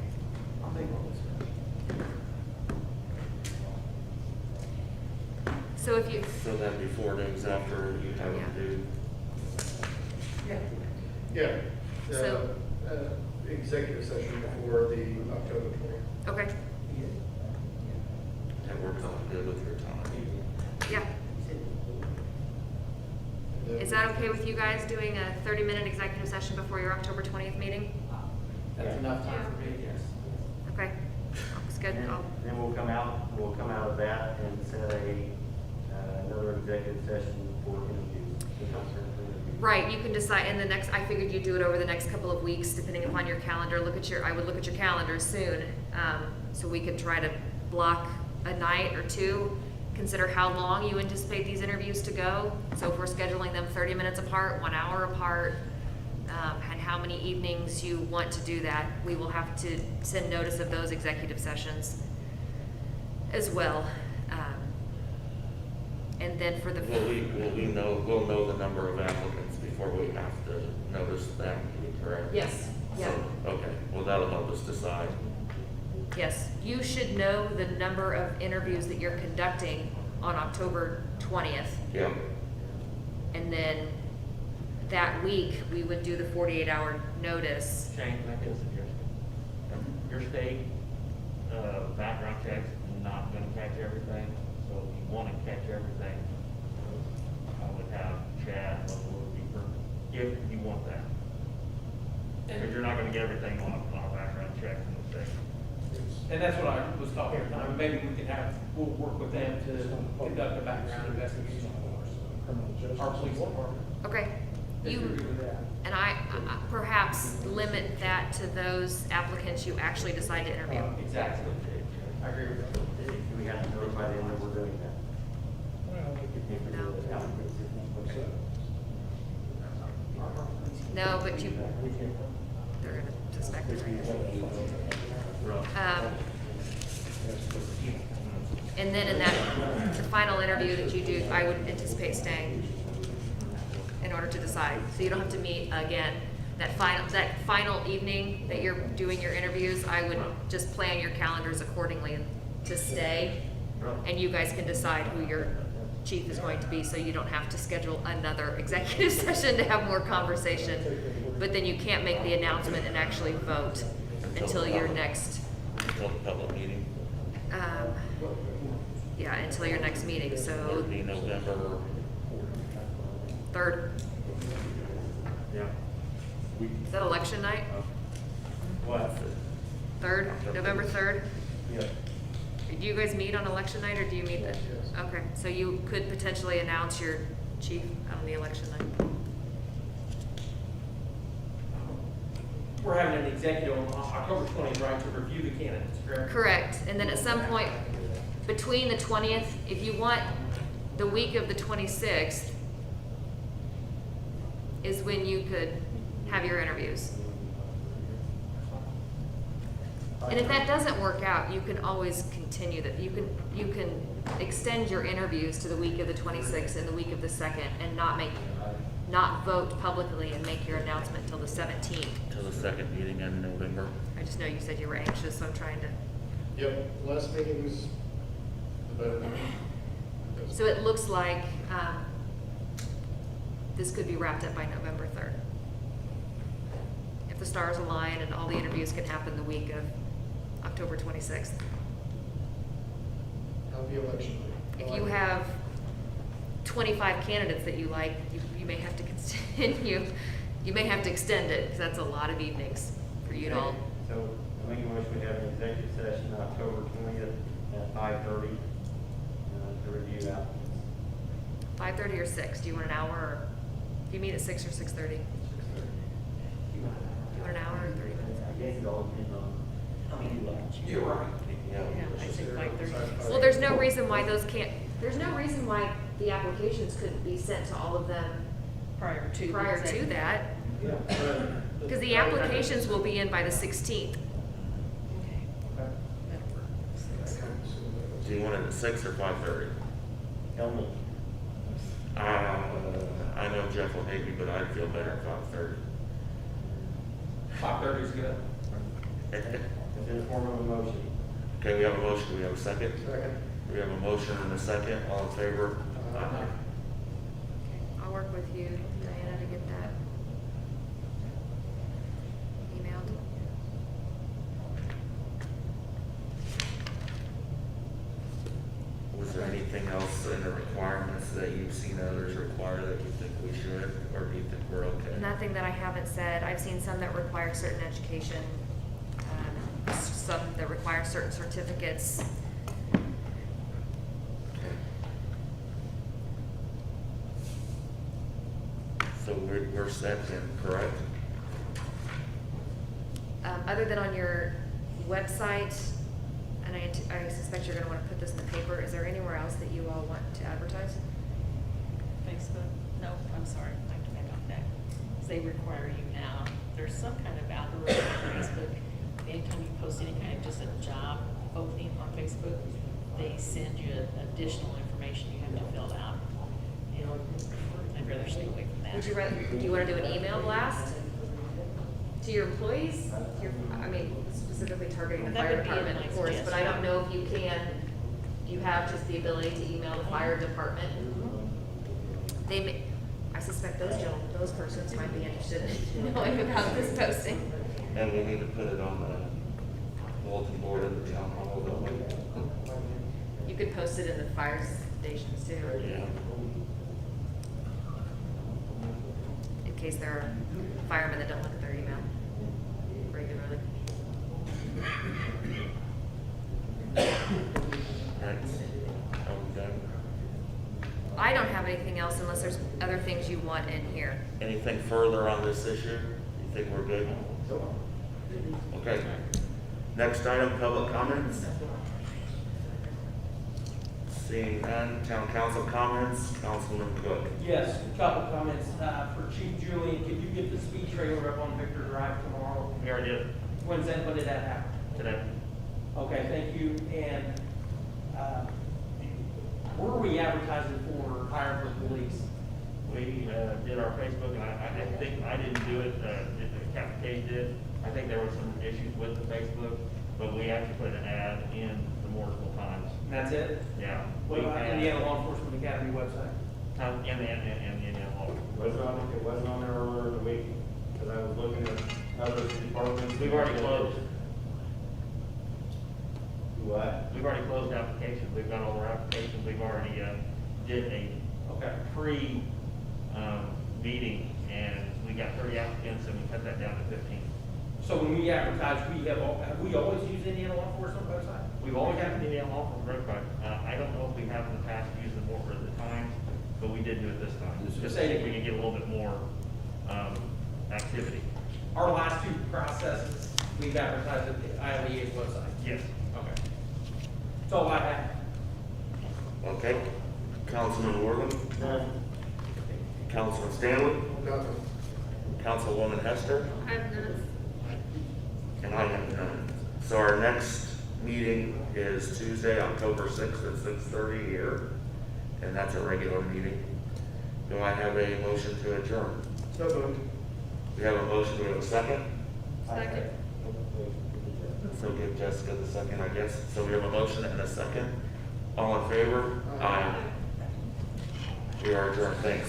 I'll think on this. So if you, So that'd be 4 days after you have Yeah. them due. Yeah. Yeah. So- Executive session before the October 20th. okay, That works out good with your time. yeah. Is that okay with you guys doing a 30-minute executive session before your October 20th meeting? That's enough time for me, yes. Okay, looks good. And I'll- then we'll come out of that and set another executive session for interviews. Right, you can decide in the next, I figured you'd do it over the next couple of weeks, depending upon your calendar. I would look at your calendar soon, so we could try to block a night or two. Consider how long you anticipate these interviews to go. So if we're scheduling them 30 minutes apart, 1 hour apart, and how many evenings you want to do that, we will have to send notice of those executive sessions as well. And then for the. We'll know the number of applicants before we have to notice them, correct? Yes, yeah. So, okay, well, that'll help us decide. Yes, you should know the number of interviews that you're conducting on October 20th. Yeah. And then that week, we would do the 48-hour notice. Shane, can I get a suggestion? Your state, background checks not gonna catch everything, so if you wanna catch everything, I would have Chad look a little deeper, if you want that. Because you're not gonna get everything on a background check in the state. And that's what I was talking about, maybe we can we'll work with them to conduct a background investigation for our police department. Okay. If you're good with that. And I perhaps limit that to those applicants you actually decide to interview. Exactly. I agree with that. We have to notify them that we're doing that. No. The applicants, what's that? No, but they're gonna suspect it. And then in the final interview that you do, I would anticipate staying in order to decide. So you don't have to meet again. That final evening that you're doing your interviews, I would just plan your calendars accordingly to stay. And you guys can decide who your chief is going to be, so you don't have to schedule another executive session to have more conversation. But then you can't make the announcement and actually vote until your next, Until the public meeting, until your next meeting, so would be November. 3rd. Yeah. Is that election night? What? 3rd, November 3rd? Yeah. Do you guys meet on election night, or do you meet the? Yes. Okay, so you could potentially announce your chief on the election night. we're having an executive on October 20th, right, to review the candidates, correct? Correct, and then at some point, between the 20th, if you want, the week of the 26th is when you could have your interviews. And if that doesn't work out, you can always continue that, you can extend your interviews to the week of the 26th and the week of the 2nd and not vote publicly and make your announcement till the 17th. Till the second meeting in November. I just know you said you were anxious, so I'm trying to. Yep, less meetings, the better. So it looks like this could be wrapped up by November 3rd. If the stars align and all the interviews can happen the week of October 26th. How's the election? If you have 25 candidates that you like, you may have to continue, you may have to extend it, because that's a lot of evenings for you to all. So, I make a motion, we have an executive session October 20th at 5:30 to review applicants. 5:30 or 6, do you want an hour, or, do you meet at 6 or 6:30? Do you want an hour or 30 minutes? I guess it all depends on how many you like. You're right. Yeah, I say 5:30. Well, there's no reason why there's no reason why the applications couldn't be sent to all of them Prior to. the prior to executive. that, Yeah. because the applications will be in by the 16th. Okay. That'll work. 6. Do you want it at 6 or 5:30? Tell me. I know Jeff will hate me, but I'd feel better at 5:30. 5:30 is good. It's in the form of a motion. Okay, we have a motion, we have a second? Second. We have a motion and a second, all in favor? Aye. Okay, I'll work with you, Diana, to get that emailed. Was there anything else in the requirements that you've seen others require that you think we should, or do you think we're okay? Nothing that I haven't said. I've seen some that require certain education, some that require certain certificates. So we're set then, correct? Other than on your website, and I suspect you're gonna wanna put this in the paper, is there anywhere else that you all want to advertise? Facebook? No, I'm sorry, I have to back off that. 'Cause they require you now, there's some kind of algorithm on Facebook. Anytime you post any kind of just a job opening on Facebook, they send you additional information you have to fill out. And I'd rather stay away from that. Would you rather, do you wanna do an email blast to your employees? I mean, specifically targeting the That fire would be a department, of nice course, but I gesture. don't know if you can, you have just the ability to email the fire department. They may, I suspect those persons might be interested in knowing about this posting. And we need to put it on the bulletin board in the town hall, don't we? You could post it in the fire stations too. Yeah. In case there are firemen that don't look at their email regularly. Right. Are we done? I don't have anything else unless there's other things you want in here. Anything further on this issue? You think we're good? Okay. Next item, public comments. Seeing none, town council comments, Councilman Cook. Yes, a couple comments, for Chief Julian, could you get the speed trailer up on Victor Drive tomorrow? We already did When did that happen? today. Okay, thank you, and, where are we advertising for hiring for police? We did our Facebook, and I think I didn't do it, Captain Cage did. I think there were some issues with the Facebook, but we actually put an ad in the Mooresville Times. And that's it? Yeah. What We about had- Indiana Law Enforcement Academy website? And Indiana Law. It wasn't on there earlier in the week, because I was looking at other departments. We've already closed. What? We've already closed applications. We've got all our applications. We've already did a Okay. meeting, and we got 30 applicants, and we cut that down to 15. So when we advertise, have we always used Indiana Law Enforcement website? We've always had Indiana Law from Roadbrook. I don't know if we have in the past used it more at the time, but we did do it this time. Just so we could get a little bit more activity. Our last two processes, we've advertised at the ILEA's website. Yes. Okay. That's all I have. Okay. Councilman Wortham? Councilman Stanley? Councilwoman Hester? I have none. And I have none. So our next meeting is Tuesday, October 6th at 6:30 here, and that's a regular meeting. Do I have a motion to adjourn? So moved. We have a motion, do we have a second? Second. So give Jessica the second, I guess. So we have a motion and a second. All in favor? Aye. We are adjourned, thanks.